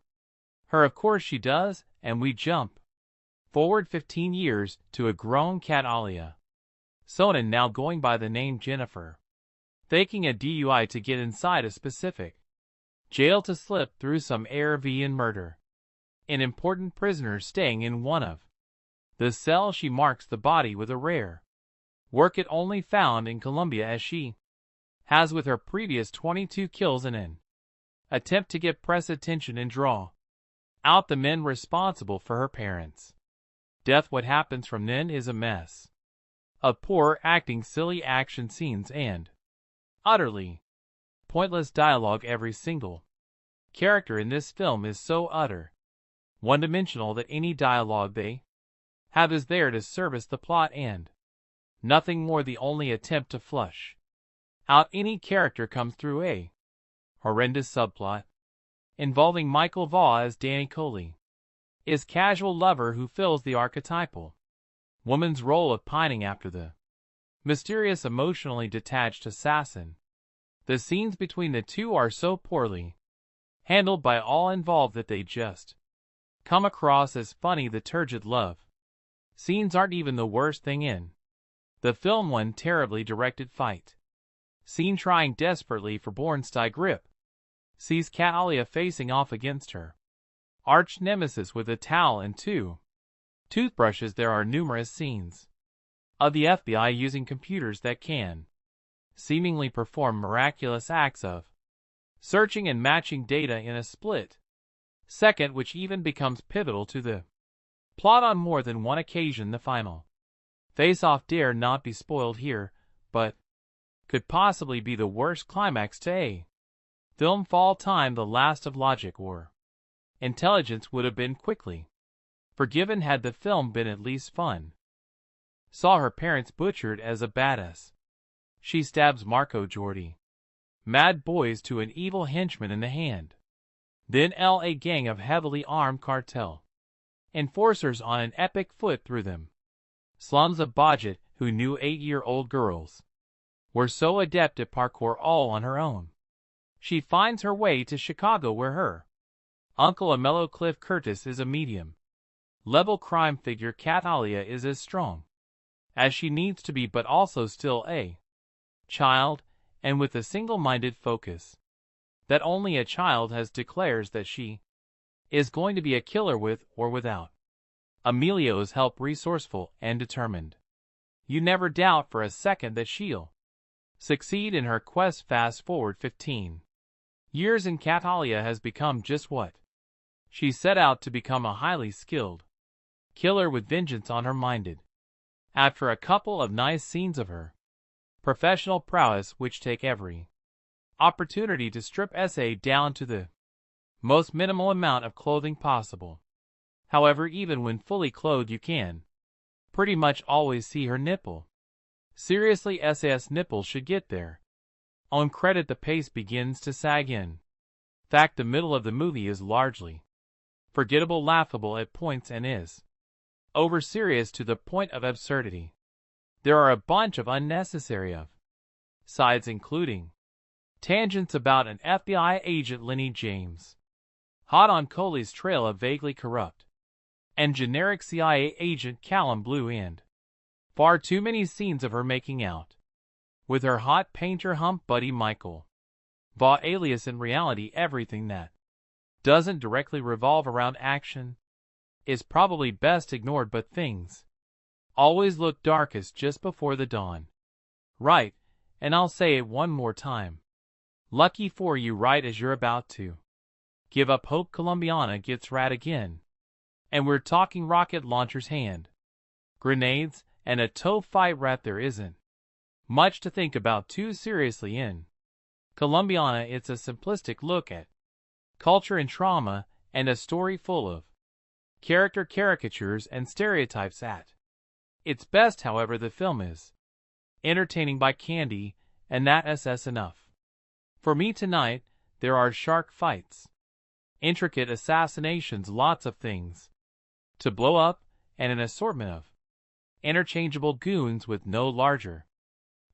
Her, of course she does, and we jump forward 15 years to a grown Catalia Sonnen, now going by the name Jennifer, faking a DUI to get inside a specific jail to slip through some ARV and murder an important prisoner staying in one of the cells. She marks the body with a rare work it only found in Colombia, as she has with her previous 22 kills, in an attempt to get press attention and draw out the men responsible for her parents' death. What happens from then is a mess of poor acting, silly action scenes, and utterly pointless dialogue. Every single character in this film is so utter one-dimensional that any dialogue they have is there to service the plot and nothing more. The only attempt to flush out any character comes through a horrendous subplot involving Michael Vaugh as Danny Coley, his casual lover who fills the archetypal woman's role of pining after the mysterious, emotionally detached assassin. The scenes between the two are so poorly handled by all involved that they just come across as funny. The turgid love scenes aren't even the worst thing in the film. One terribly directed fight scene trying desperately for Bornstein grip sees Catalia facing off against her arch nemesis with a towel and 2 toothbrushes. There are numerous scenes of the FBI using computers that can seemingly perform miraculous acts of searching and matching data in a split second, which even becomes pivotal to the plot on more than one occasion. The final face-off dare not be spoiled here, but could possibly be the worst climax to a film of all time. The last of logic or intelligence would have been quickly forgiven had the film been at least fun. Saw her parents butchered as a badass. She stabs Marco Jordi, mad boys, to an evil henchman in the hand. Then a gang of heavily armed cartel enforcers on an epic foot through them. Slums of Budget, who knew 8-year-old girls, were so adept at parkour all on her own. She finds her way to Chicago where her uncle Amello Cliff Curtis is a medium-level crime figure. Catalia is as strong as she needs to be but also still a child, and with a single-minded focus that only a child has, declares that she is going to be a killer with or without Emilio's help. Resourceful and determined, you never doubt for a second that she'll succeed in her quest. Fast forward 15 years and Catalia has become just what she set out to become, a highly skilled killer with vengeance on her minded. After a couple of nice scenes of her professional prowess which take every opportunity to strip SA down to the most minimal amount of clothing possible. However, even when fully clothed you can pretty much always see her nipple. Seriously, SAS nipple should get there. On credit, the pace begins to sag in fact. The middle of the movie is largely forgettable, laughable at points, and is over serious to the point of absurdity. There are a bunch of unnecessary sides, including tangents about an FBI agent Lenny James hot on Coley's trail, a vaguely corrupt and generic CIA agent Callum Blue, and far too many scenes of her making out with her hot painter hump buddy Michael Vaughn, alias in reality everything that doesn't directly revolve around action is probably best ignored, but things always look darkest just before the dawn. Right, and I'll say it one more time. Lucky for you, right as you're about to give up hope, Colombiana gets rad again. And we're talking rocket launchers, hand grenades, and a toe fight rat. There isn't much to think about too seriously in Colombiana. It's a simplistic look at culture and trauma, and a story full of character caricatures and stereotypes at its best. However, the film is entertaining by candy, and that's enough. For me tonight, there are shark fights, intricate assassinations, lots of things to blow up, and an assortment of interchangeable goons with no larger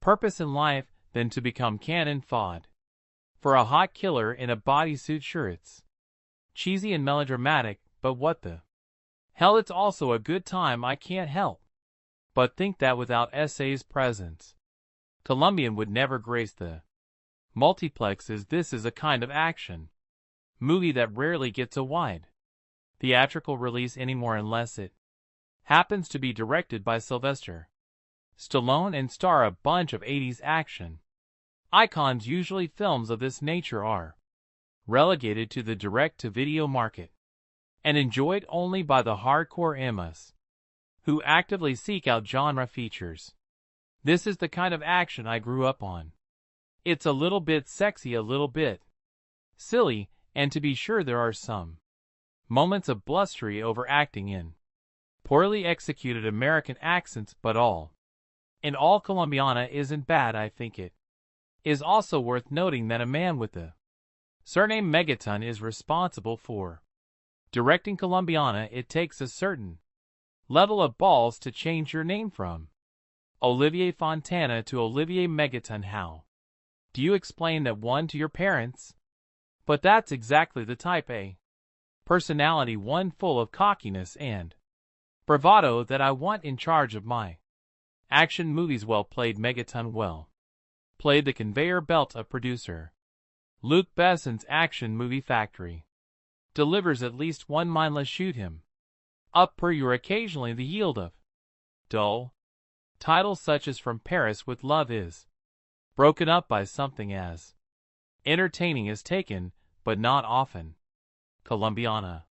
purpose in life than to become cannon fodder for a hot killer in a bodysuit. Sure, it's cheesy and melodramatic, but what the hell, it's also a good time. I can't help but think that without SA's presence, Colombian would never grace the multiplexes. This is a kind of action movie that rarely gets a wide theatrical release anymore, unless it happens to be directed by Sylvester Stallone and star a bunch of 80s action icons. Usually films of this nature are relegated to the direct-to-video market and enjoyed only by the hardcore emas who actively seek out genre features. This is the kind of action I grew up on. It's a little bit sexy, a little bit silly, and to be sure there are some moments of blustery overacting in poorly executed American accents, but all in all, Colombiana isn't bad. I think it is also worth noting that a man with the surname Megaton is responsible for directing Colombiana. It takes a certain level of balls to change your name from Olivier Fontana to Olivier Megaton. How do you explain that one to your parents? But that's exactly the type A personality, one full of cockiness and bravado, that I want in charge of my action movies. Well played, Megaton. Well played. The conveyor belt of producer Luc Besson's action movie factory delivers at least one mindless shoot him up per year, occasionally the yield of dull titles such as From Paris with Love is broken up by something as entertaining as Taken, but not often. Colombiana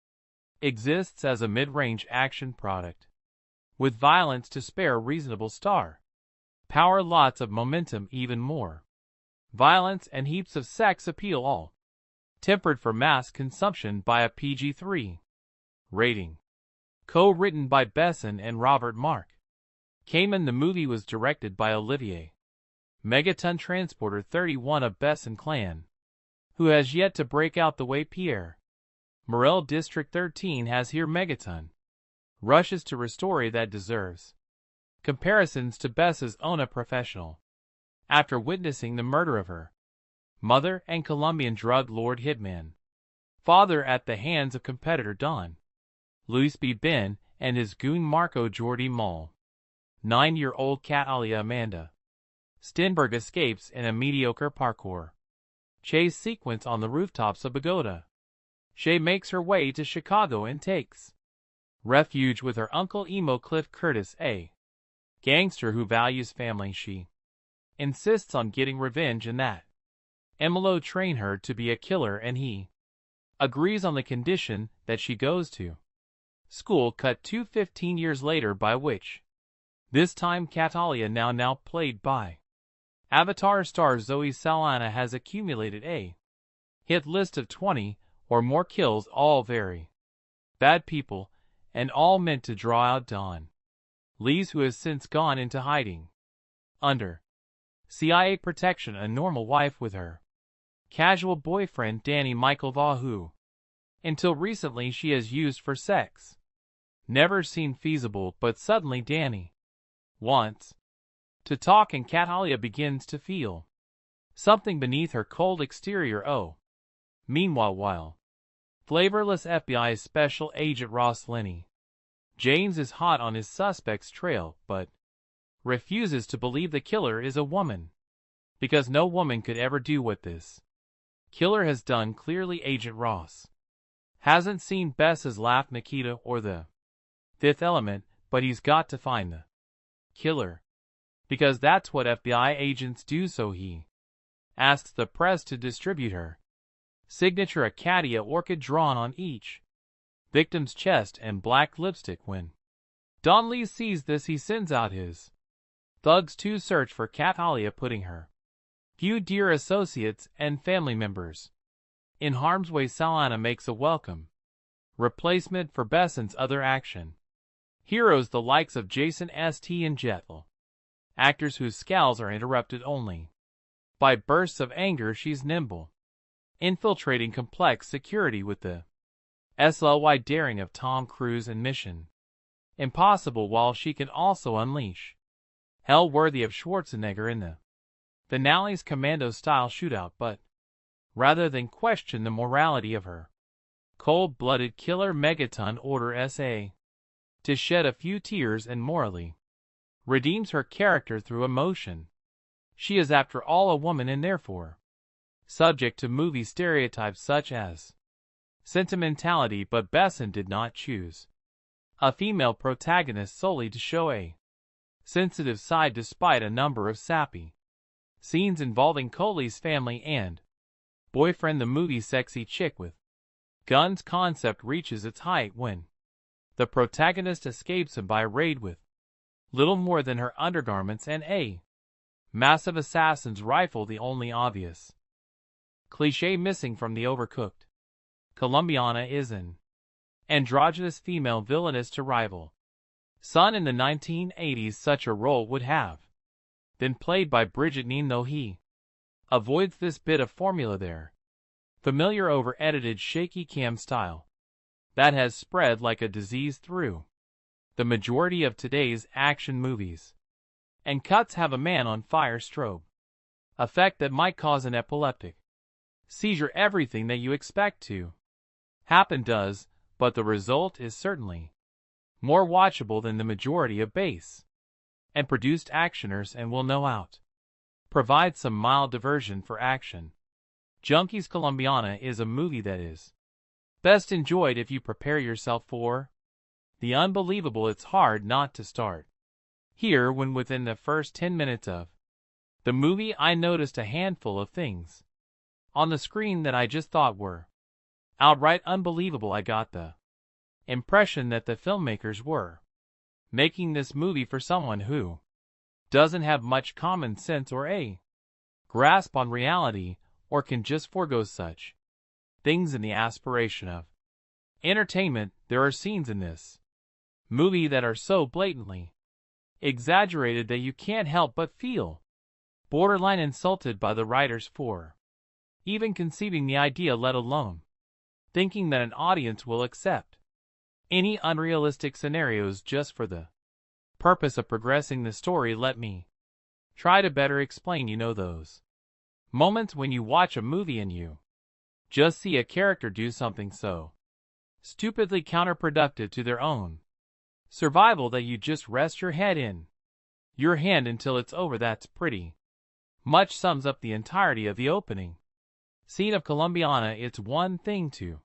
exists as a mid-range action product with violence to spare, reasonable star power, lots of momentum, even more violence, and heaps of sex appeal, all tempered for mass consumption by a PG-13 rating. Co-written by Besson and Robert Mark Kamen, the movie was directed by Olivier Megaton Transporter 31 of Besson clan, who has yet to break out the way Pierre Morel District 13 has here megaton. Rushes to restore that deserves. Comparisons to Bess's own a professional. After witnessing the murder of her mother and Colombian drug lord hitman father at the hands of competitor Don Luis B. Ben and his goon Marco Jordi Mol. 9-year-old Catalia Amanda Stenberg escapes in a mediocre parkour chase sequence on the rooftops of Bogota. Shay makes her way to Chicago and takes refuge with her uncle emo Cliff Curtis, a gangster who values family. She insists on getting revenge and that Emilo train her to be a killer, and he agrees on the condition that she goes to school. Cut to 15 years later, by which this time Catalia, now played by Avatar star Zoe Saldana, has accumulated a hit list of 20 or more kills, all very bad people, and all meant to draw out Don Lees, who has since gone into hiding under CIA protection, a normal wife with her casual boyfriend Danny Michael Vaugh, who until recently she has used for sex. Never seemed feasible, but suddenly Danny wants to talk and Catalia begins to feel something beneath her cold exterior. Meanwhile, while flavorless FBI Special Agent Ross Linney James is hot on his suspect's trail, but refuses to believe the killer is a woman, because no woman could ever do what this killer has done. Clearly Agent Ross hasn't seen Bess's Laugh, Nikita, or The Fifth Element, but he's got to find the killer, because that's what FBI agents do. So he asks the press to distribute her signature Acadia orchid drawn on each victim's chest and black lipstick. When Don Lee sees this, he sends out his thugs to search for Catalia, putting her few dear associates and family members in harm's way. Saldana makes a welcome replacement for Besson's other action heroes, the likes of Jason St. and Jethel, actors whose scowls are interrupted only by bursts of anger. She's nimble, infiltrating complex security with the sly daring of Tom Cruise and Mission Impossible, while she can also unleash hell worthy of Schwarzenegger in the finale's commando-style shootout. But rather than question the morality of her cold-blooded killer, Megaton orders SA to shed a few tears and morally redeems her character through emotion. She is, after all, a woman, and therefore subject to movie stereotypes such as sentimentality, but Besson did not choose a female protagonist solely to show a sensitive side, despite a number of sappy scenes involving Coley's family and boyfriend. The movie's sexy chick with guns concept reaches its height when the protagonist escapes him by raid with little more than her undergarments and a massive assassin's rifle, the only obvious cliché missing from the overcooked Colombiana is an androgynous female villainess to rival Son. In the 1980s, such a role would have been played by Bridget Neen, though he avoids this bit of formula there. Familiar over-edited shaky cam style that has spread like a disease through the majority of today's action movies. And cuts have a man on fire strobe effect that might cause an epileptic seizure. Everything that you expect to happen does, but the result is certainly more watchable than the majority of base and produced actioners, and will no out provide some mild diversion for action junkies. Colombiana is a movie that is best enjoyed if you prepare yourself for the unbelievable. It's hard not to start here when within the first 10 minutes of the movie I noticed a handful of things on the screen that I just thought were outright unbelievable. I got the impression that the filmmakers were making this movie for someone who doesn't have much common sense or a grasp on reality, or can just forego such things in the aspiration of entertainment. There are scenes in this movie that are so blatantly exaggerated that you can't help but feel borderline insulted by the writers for even conceiving the idea, let alone thinking that an audience will accept any unrealistic scenarios just for the purpose of progressing the story. Let me try to better explain. Those moments when you watch a movie and you just see a character do something so stupidly counterproductive to their own survival that you just rest your head in your hand until it's over. That's pretty much sums up the entirety of the opening scene of Colombiana. It's one thing to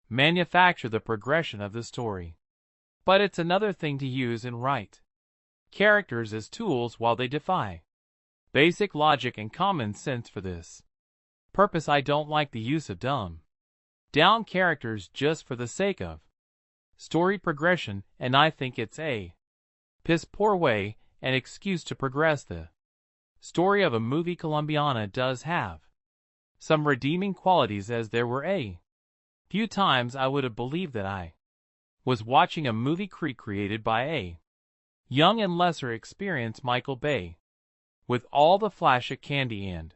manufacture the progression of the story, but it's another thing to use and write characters as tools while they defy basic logic and common sense. For this purpose, I don't like the use of dumbed down characters just for the sake of story progression, and I think it's a piss poor way and excuse to progress the story of a movie. Colombiana does have some redeeming qualities, as there were a few times I would have believed that I was watching a movie created by a young and lesser experienced Michael Bay, with all the flash of candy and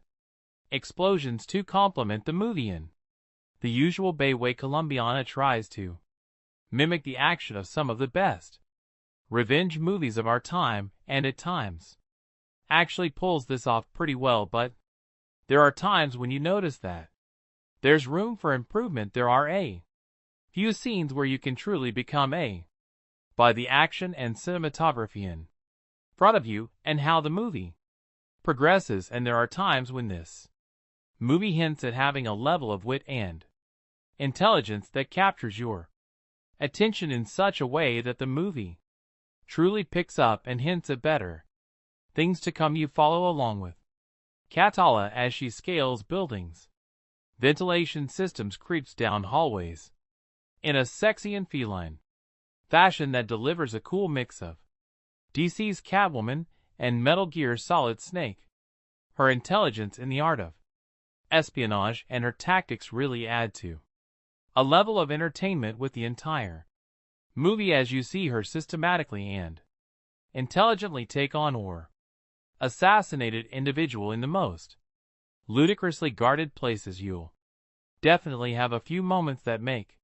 explosions to complement the movie in the usual Bay way. Colombiana tries to mimic the action of some of the best revenge movies of our time, and at times actually pulls this off pretty well, but there are times when you notice that there's room for improvement. There are a few scenes where you can truly become a by the action and cinematography in front of you and how the movie progresses, and there are times when this movie hints at having a level of wit and intelligence that captures your attention in such a way that the movie truly picks up and hints at better things to come. You follow along with Catala as she scales buildings, ventilation systems, creeps down hallways in a sexy and feline fashion that delivers a cool mix of DC's Catwoman and Metal Gear Solid Snake. Her intelligence in the art of espionage and her tactics really add to a level of entertainment with the entire movie, as you see her systematically and intelligently take on or assassinated individual in the most ludicrously guarded places. You'll definitely have a few moments that make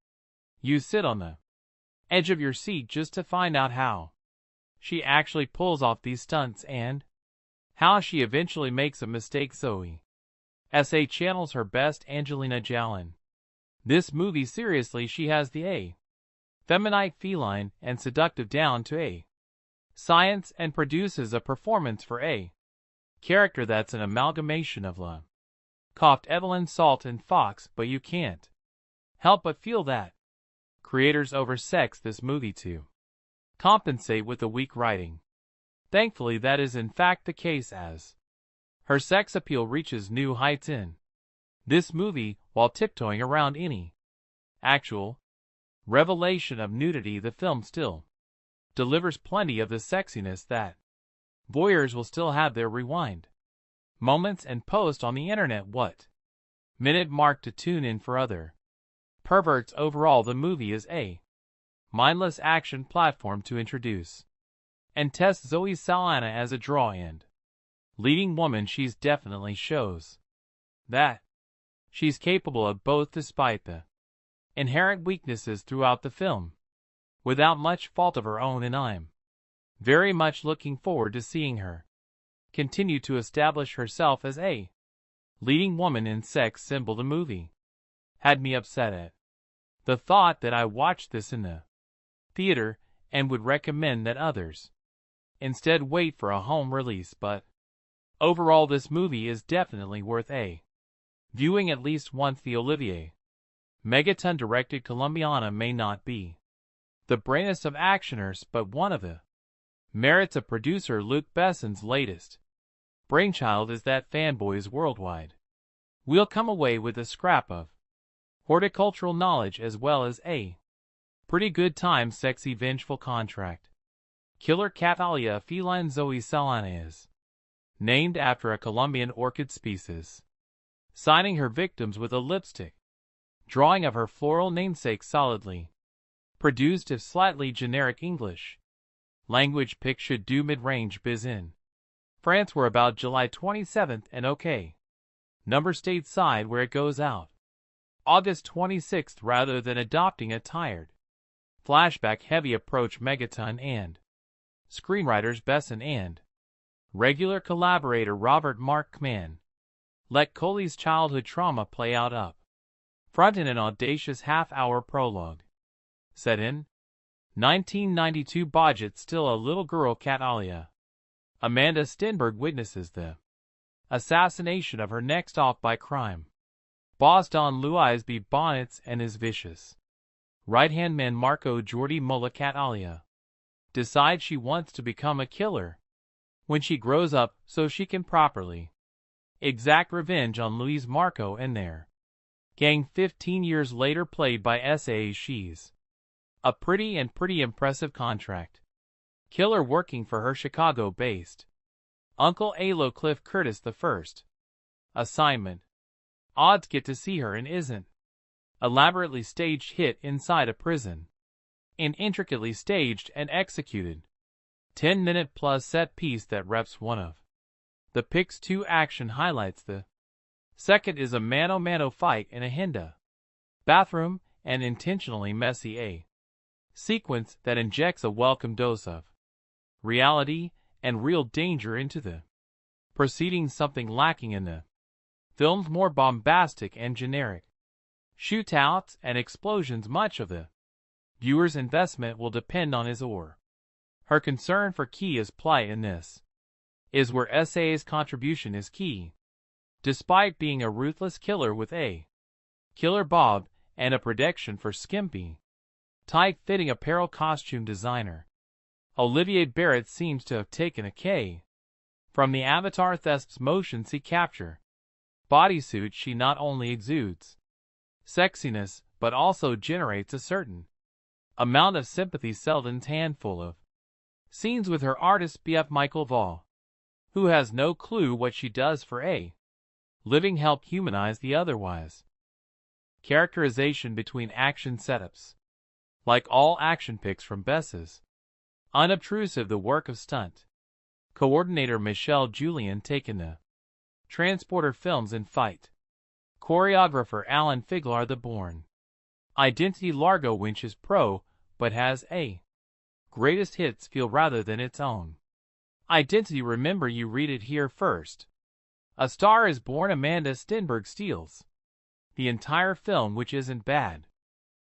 you sit on the edge of your seat just to find out how she actually pulls off these stunts and how she eventually makes a mistake. Zoe S.A. channels her best Angelina Jolie. This movie, seriously, she has the a feminine, feline, and seductive down to a science, and produces a performance for a character that's an amalgamation of La Coughed Evelyn, Salt, and Fox, but you can't help but feel that creators oversex this movie to compensate with the weak writing. Thankfully, that is in fact the case, as her sex appeal reaches new heights in this movie while tiptoeing around any actual revelation of nudity. The film still delivers plenty of the sexiness that voyeurs will still have their rewind moments and post on the internet what minute mark to tune in for other perverts. Overall, the movie is a mindless action platform to introduce and test Zoe Saldana as a draw and leading woman. She's definitely shows that she's capable of both, despite the inherent weaknesses throughout the film, without much fault of her own, and I'm very much looking forward to seeing her continue to establish herself as a leading woman in sex symbol. The movie had me upset at the thought that I watched this in the theater and would recommend that others instead wait for a home release, but overall this movie is definitely worth a viewing at least once. The Olivier Megaton directed Colombiana may not be the brainiest of actioners, but one of the merits of producer Luc Besson's latest brainchild is that fanboys worldwide will come away with a scrap of horticultural knowledge as well as a pretty good time. Sexy vengeful contract killer Catalia feline. Zoe Saldana is named after a Colombian orchid species, signing her victims with a lipstick drawing of her floral namesake. Solidly produced, if slightly generic English language pick should do mid-range biz in France. We're about July 27th and okay number stateside where it goes out. August 26th rather than adopting a tired, flashback-heavy approach. Megaton and screenwriters Besson and regular collaborator Robert Mark Kman let Coley's childhood trauma play out up front in an audacious half-hour prologue. Set in 1992, budget still a little girl Catalia. Amanda Stenberg witnesses the assassination of her next off by crime boss Don Luis B. Bonnets and his vicious right-hand man Marco Jordi Mola. Catalia decides she wants to become a killer when she grows up so she can properly exact revenge on Luis, Marco, and their gang 15 years later, played by S.A. She's a pretty impressive contract killer working for her Chicago-based Uncle Alo. Cliff Curtis the first assignment. Odds get to see her and isn't elaborately staged hit inside a prison. An intricately staged and executed 10-minute plus set piece that reps one of the Pic's two action highlights. The second is a mano-mano fight in a Hinda bathroom, an intentionally messy a sequence that injects a welcome dose of reality and real danger into the proceedings, something lacking in the film's more bombastic and generic shootouts and explosions. Much of the viewer's investment will depend on his or her concern for Kia's plight, in this is where S.A.'s contribution is key. Despite being a ruthless killer with a killer bob and a predilection for skimpy, tight-fitting apparel, costume designer Olivier Barrett seems to have taken a K from the Avatar Thesp's motion sea capture bodysuit. She not only exudes sexiness but also generates a certain amount of sympathy. Selden's handful of scenes with her artist BF Michael Vall, who has no clue what she does for a living, help humanize the otherwise characterization between action setups. Like all action pics from Bess's unobtrusive, the work of stunt coordinator Michelle Julian, taken the Transporter films and fight choreographer Alan Figlar. The Bourne Identity Largo Winch's pro, but has a greatest hits feel rather than its own identity. Remember, you read it here first. A Star is Born. Amanda Stenberg steals the entire film, which isn't bad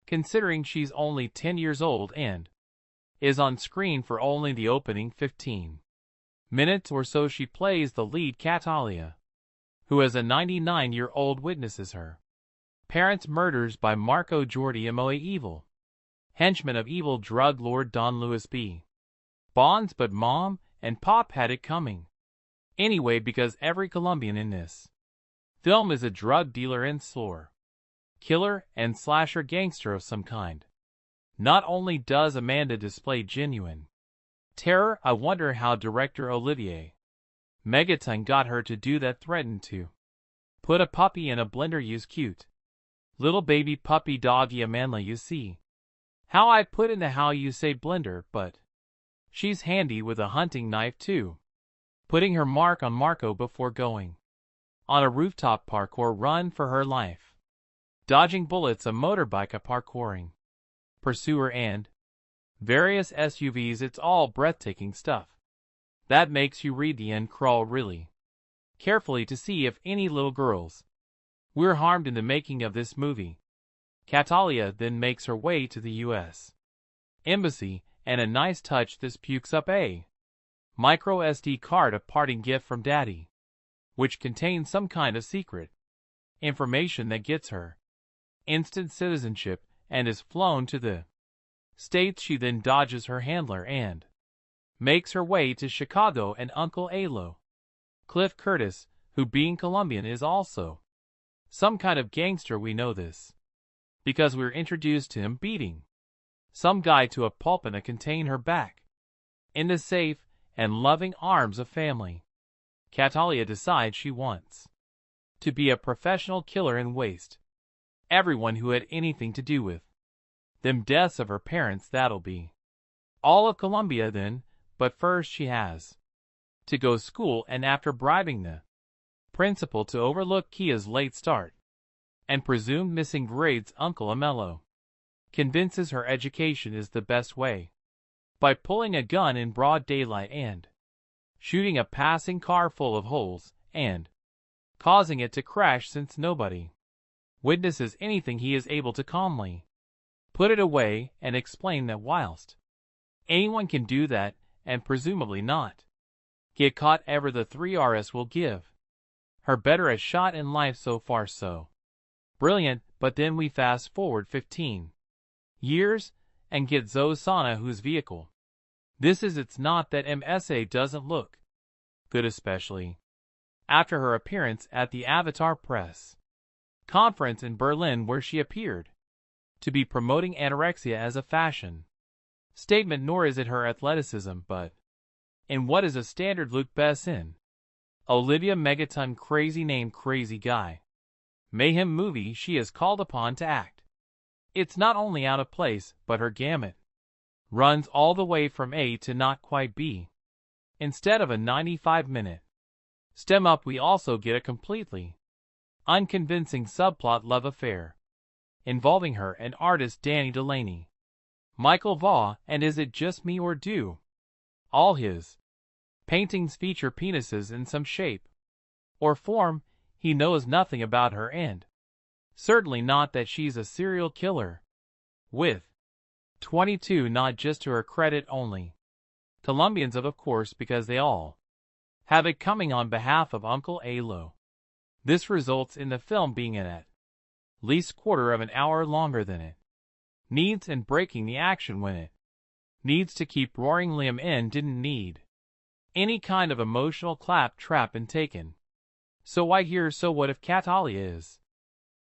considering she's only 10 years old and is on screen for only the opening 15 minutes or so. She plays the lead, Catalia, who as a 99-year-old witnesses her parents' murders by Marco Jordi Mola, evil henchman of evil drug lord Don Luis B. Bonds. But Mom and Pop had it coming anyway, because every Colombian in this film is a drug dealer and slore killer and slasher gangster of some kind. Not only does Amanda display genuine terror, I wonder how director Olivier Megaton got her to do that. Threatened to put a puppy in a blender. Use cute little baby puppy doggy Amanda. You see how I put in the how you say blender, but she's handy with a hunting knife too, putting her mark on Marco before going on a rooftop parkour run for her life, dodging bullets, a motorbike, a parkouring pursuer, and various SUVs. It's all breathtaking stuff that makes you read the end crawl really carefully to see if any little girls were harmed in the making of this movie. Catalia then makes her way to the U.S. Embassy, and a nice touch, this pukes up a micro SD card, a parting gift from Daddy, which contains some kind of secret information that gets her instant citizenship and is flown to the States. She then dodges her handler and makes her way to Chicago and Uncle Alo, Cliff Curtis, who being Colombian is also some kind of gangster. We know this because we're introduced to him beating some guy to a pulp and contain her back in the safe and loving arms of family. Catalia decides she wants to be a professional killer and waste everyone who had anything to do with them deaths of her parents. That'll be all of Colombia then, but first she has to go school, and after bribing the principal to overlook Kia's late start, and presumed missing grades Uncle Amello. Convinces her education is the best way. By pulling a gun in broad daylight and shooting a passing car full of holes, and causing it to crash since nobody witnesses anything, he is able to calmly put it away and explain that whilst anyone can do that, and presumably not get caught ever, the 3RS will give her better a shot in life. So far so brilliant, but then we fast forward 15 years and get Zoe Saldana, whose vehicle this is. It's not that MSA doesn't look good, especially after her appearance at the Avatar press conference in Berlin, where she appeared to be promoting anorexia as a fashion statement, nor is it her athleticism, but in what is a standard Luc Besson, Olivia Megaton crazy name crazy guy mayhem movie she is called upon to act. It's not only out of place, but her gamut runs all the way from A to not quite B. Instead of a 95-minute stem up, we also get a completely unconvincing subplot love affair involving her and artist Danny Delaney, Michael Vaugh. And is it just me, or do all his paintings feature penises in some shape or form? He knows nothing about her, and certainly not that she's a serial killer. With 22 not just to her credit only Colombians of course, because they all have it coming on behalf of Uncle Alo. This results in the film being at least quarter of an hour longer than it needs, and breaking the action when it needs to keep roaring. Liam N didn't need any kind of emotional clap trap and taken. So why here? So what if Catalia is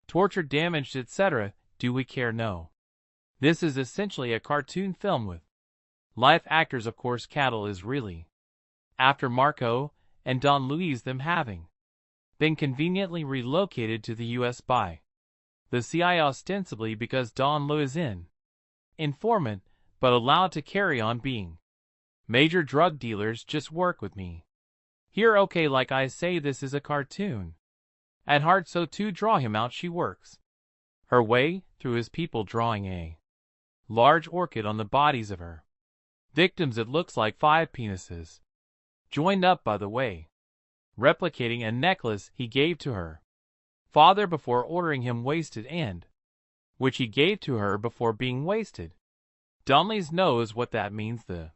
tortured, damaged, etc.? Do we care? No. This is essentially a cartoon film with live actors. Of course, Cattle is really after Marco and Don Luis, them having been conveniently relocated to the U.S. by the CIA, ostensibly because Don Lu is in informant, but allowed to carry on being major drug dealers. Just work with me here, okay? Like I say, this is a cartoon at heart, so to draw him out, she works her way through his people, drawing a large orchid on the bodies of her victims. It looks like 5 penises joined up, by the way, replicating a necklace he gave to her father before ordering him wasted, and which he gave to her before being wasted. Donnelly's knows what that means. The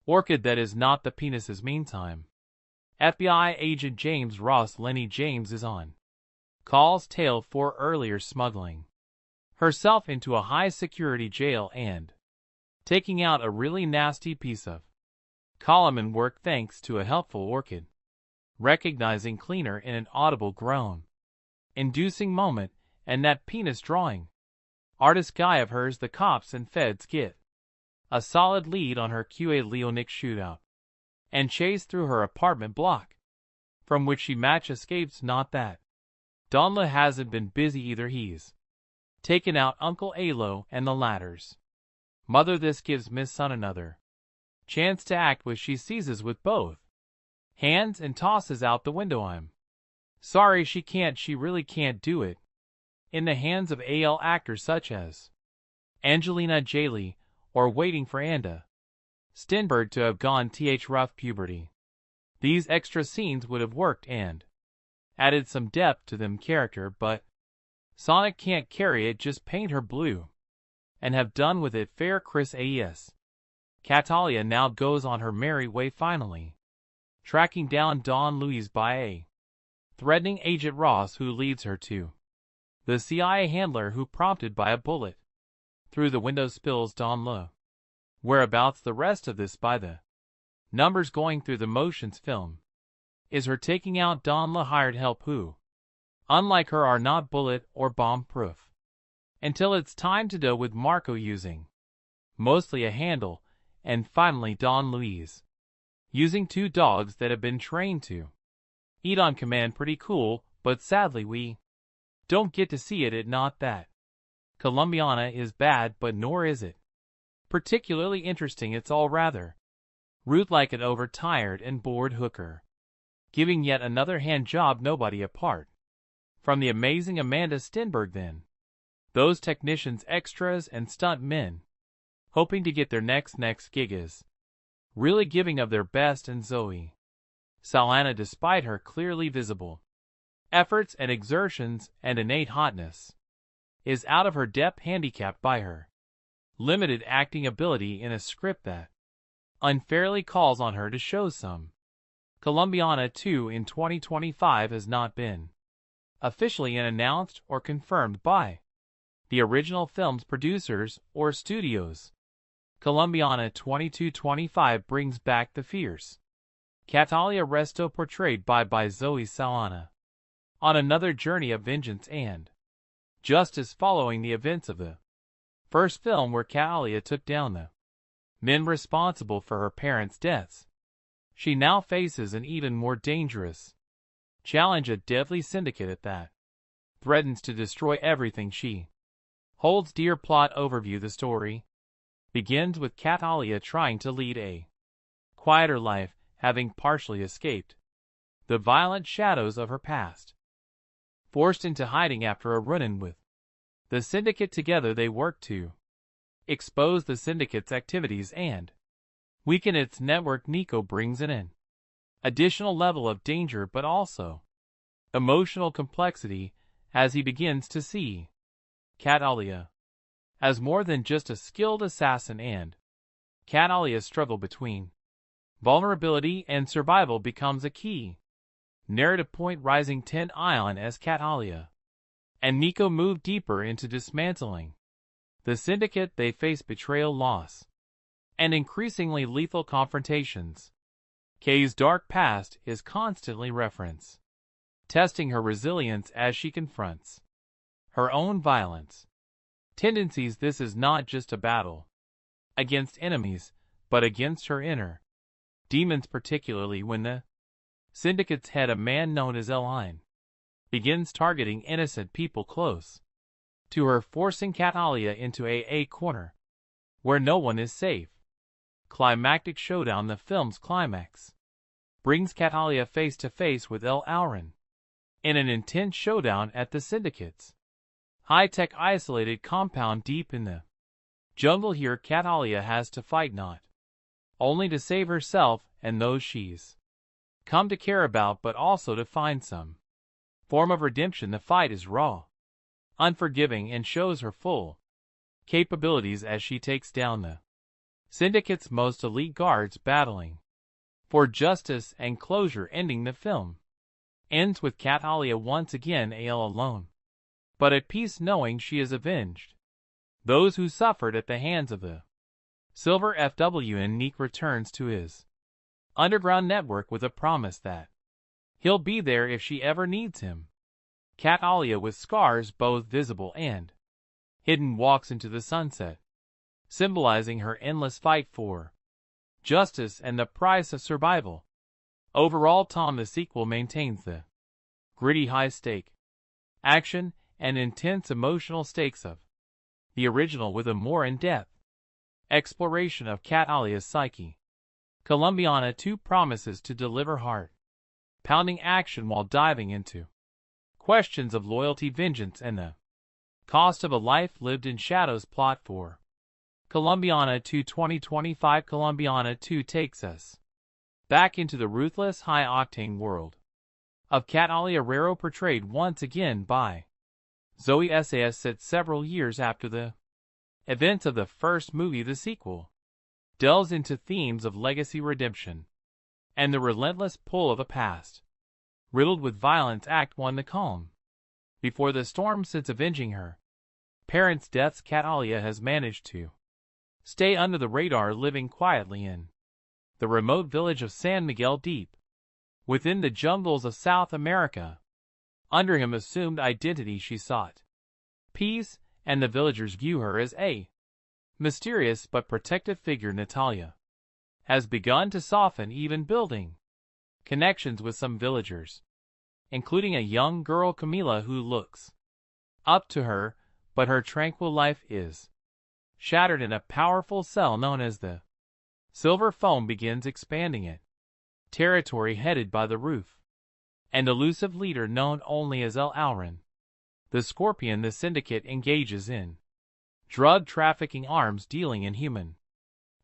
orchid that is not the penises. Meantime, FBI agent James Ross Lenny James is on call's tail for earlier smuggling herself into a high-security jail and taking out a really nasty piece of column work thanks to a helpful orchid recognizing cleaner in an audible groan-inducing moment, and that penis drawing artist guy of hers. The cops and feds get a solid lead on her QA Leonic shootout and chase through her apartment block, from which she match escapes. Not that Donla hasn't been busy either. He's taken out Uncle Alo and the latter's mother. This gives Miss Sun another chance to act, which she seizes with both hands and tosses out the window. I'm sorry, she can't. She really can't do it in the hands of AL actors such as Angelina Jolie or Waiting for Anda Stenberg to have gone rough puberty. These extra scenes would have worked and added some depth to them character, but Sonic can't carry it. Just paint her blue and have done with it. Fair Chris A.S. Catalia now goes on her merry way, finally tracking down Don Luis by a threatening Agent Ross, who leads her to the CIA handler, who, prompted by a bullet through the window, spills Don Lu whereabouts. The rest of this, by the numbers going through the motions film, is her taking out Don Lu hired help who, unlike her, are not bullet or bomb proof, until it's time to deal with Marco using mostly a handle, and finally Don Luis using 2 dogs that have been trained to eat on command. Pretty cool, but sadly we don't get to see it. Not that Colombiana is bad, but nor is it particularly interesting. It's all rather rude, like an overtired and bored hooker giving yet another hand job, nobody apart from the amazing Amanda Stenberg then. Those technicians, extras, and stunt men, hoping to get their next gig is really giving of their best, and Zoe Saldana, despite her clearly visible efforts and exertions and innate hotness, is out of her depth, handicapped by her limited acting ability in a script that unfairly calls on her to show some. Colombiana 2 in 2025 has not been officially announced or confirmed by the original film's producers or studios. Colombiana 2225 brings back the fierce Catalia Resto portrayed by Zoe Saldana on another journey of vengeance and justice following the events of the first film, where Catalia took down the men responsible for her parents' deaths. She now faces an even more dangerous challenge, a deadly syndicate that threatens to destroy everything she holds dear. Plot overview: the story begins with Catalia trying to lead a quieter life, having partially escaped the violent shadows of her past. Forced into hiding after a run-in with the syndicate, together they work to expose the syndicate's activities and weaken its network. Nico brings an additional level of danger but also emotional complexity as he begins to see Catalia as more than just a skilled assassin, and Catalia's struggle between vulnerability and survival becomes a key narrative point, rising 10 ion as Catalia and Nico move deeper into dismantling the syndicate. They face betrayal, loss, and increasingly lethal confrontations. Kay's dark past is constantly referenced, testing her resilience as she confronts her own violence tendencies. This is not just a battle against enemies, but against her inner demons, particularly when the syndicate's head, a man known as Eline, begins targeting innocent people close to her, forcing Catalia into a corner where no one is safe. Climactic showdown: the film's climax brings Catalia face to face with El Auron in an intense showdown at the syndicate's high-tech isolated compound deep in the jungle. Here Catalia has to fight not only to save herself and those she's come to care about, but also to find some form of redemption. The fight is raw, unforgiving, and shows her full capabilities as she takes down the syndicate's most elite guards, battling for justice and closure. Ending: the film ends with Catalia once again alone, but at peace, knowing she has avenged those who suffered at the hands of the Silver FW, and Nick returns to his underground network with a promise that he'll be there if she ever needs him. Catalia, with scars both visible and hidden, walks into the sunset, symbolizing her endless fight for justice and the price of survival. Overall, Tom, the sequel maintains the gritty, high-stake action and intense emotional stakes of the original, with a more in-depth exploration of Catalia's psyche. Colombiana 2 promises to deliver heart-pounding action while diving into questions of loyalty, vengeance, and the cost of a life lived in shadows. Plot for Colombiana 2 2025. Colombiana 2 takes us back into the ruthless, high-octane world of Catalia Rero, portrayed once again by Zoe Saldana. Set several years after the events of the first movie, the sequel delves into themes of legacy, redemption, and the relentless pull of a past riddled with violence. Act 1: the calm before the storm. Since avenging her parents' deaths, Catalia has managed to stay under the radar, living quietly in the remote village of San Miguel, deep within the jungles of South America. Under him assumed identity, she sought peace, and the villagers view her as a mysterious but protective figure. Natalia has begun to soften, even building connections with some villagers, including a young girl, Camila, who looks up to her, but her tranquil life is shattered in a powerful cell known as the Silver Foam begins expanding it territory headed by the roof and elusive leader known only as El Alran. The Scorpion the syndicate engages in drug trafficking, arms dealing, and human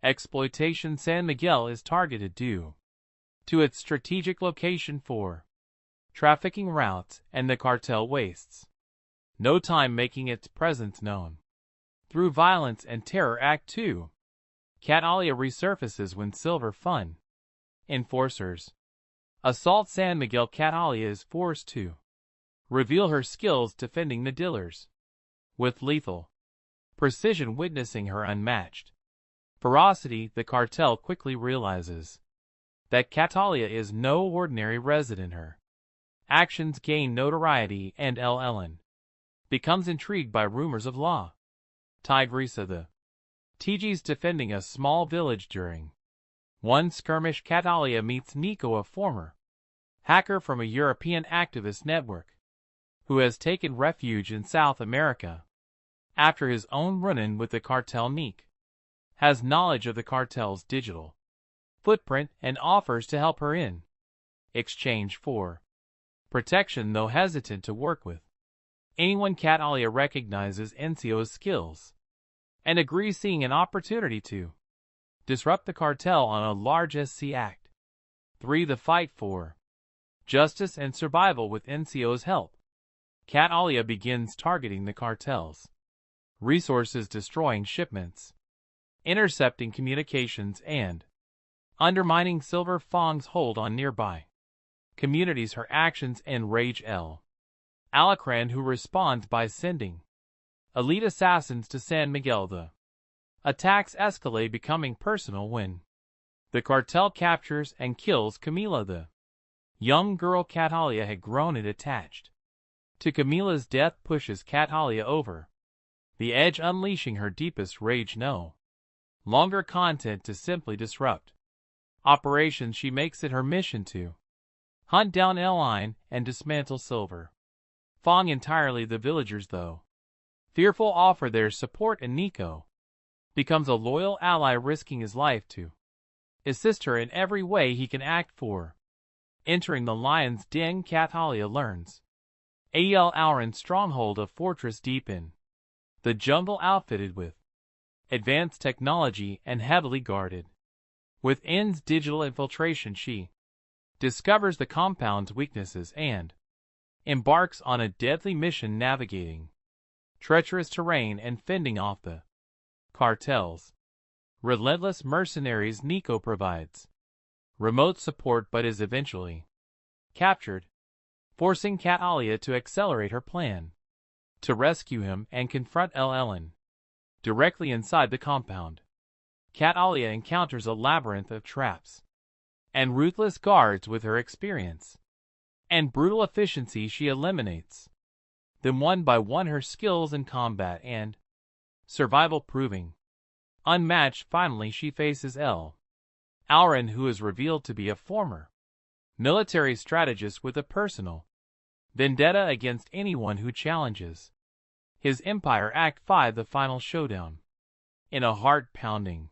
exploitation. San Miguel is targeted due to its strategic location for trafficking routes, and the cartel wastes no time making its presence known. Through Violence and Terror Act 2, Catalia resurfaces when Silver Fun enforcers assault San Miguel. Catalia is forced to reveal her skills defending the dealers with lethal precision. Witnessing her unmatched ferocity, the cartel quickly realizes that Catalia is no ordinary resident. Her actions gain notoriety, and El Ellen becomes intrigued by rumors of La Tigresa, the TG's defending a small village. During one skirmish, Catalia meets Nico, a former hacker from a European activist network who has taken refuge in South America after his own run-in with the cartel. Nico has knowledge of the cartel's digital footprint and offers to help her in exchange for protection, though hesitant to work with anyone. Catalia recognizes Encio's skills and agrees, seeing an opportunity to disrupt the cartel on a large SC. Act 3, the fight for justice and survival. With Encio's help, Catalia begins targeting the cartel's resources, destroying shipments, intercepting communications, and undermining Silver Fang's hold on nearby communities. Her actions enrage El Alacran, who responds by sending elite assassins to San Miguel. The attacks escalate, becoming personal when the cartel captures and kills Camila, the young girl Catalia had grown and attached to. Camila's death pushes Catalia over the edge, unleashing her deepest rage. No longer content to simply disrupt operations, she makes it her mission to hunt down Eline and dismantle Silver Fang entirely. The villagers, though fearful, offer their support, and Nico becomes a loyal ally, risking his life to assist her in every way he can act for. Entering the lion's den, Catalia learns El Alran's stronghold, a fortress deep in the jungle, outfitted with advanced technology and heavily guarded. With N's digital infiltration, she discovers the compound's weaknesses and embarks on a deadly mission, navigating treacherous terrain and fending off the cartel's relentless mercenaries. Nico provides remote support but is eventually captured, forcing Catalia to accelerate her plan to rescue him and confront El Ellen directly inside the compound. Catalia encounters a labyrinth of traps and ruthless guards. With her experience and brutal efficiency, she eliminates them one by one, her skills in combat and survival proving unmatched. Finally, she faces El Alran, who is revealed to be a former military strategist with a personal vendetta against anyone who challenges his empire. Act 5, the final showdown. In a heart-pounding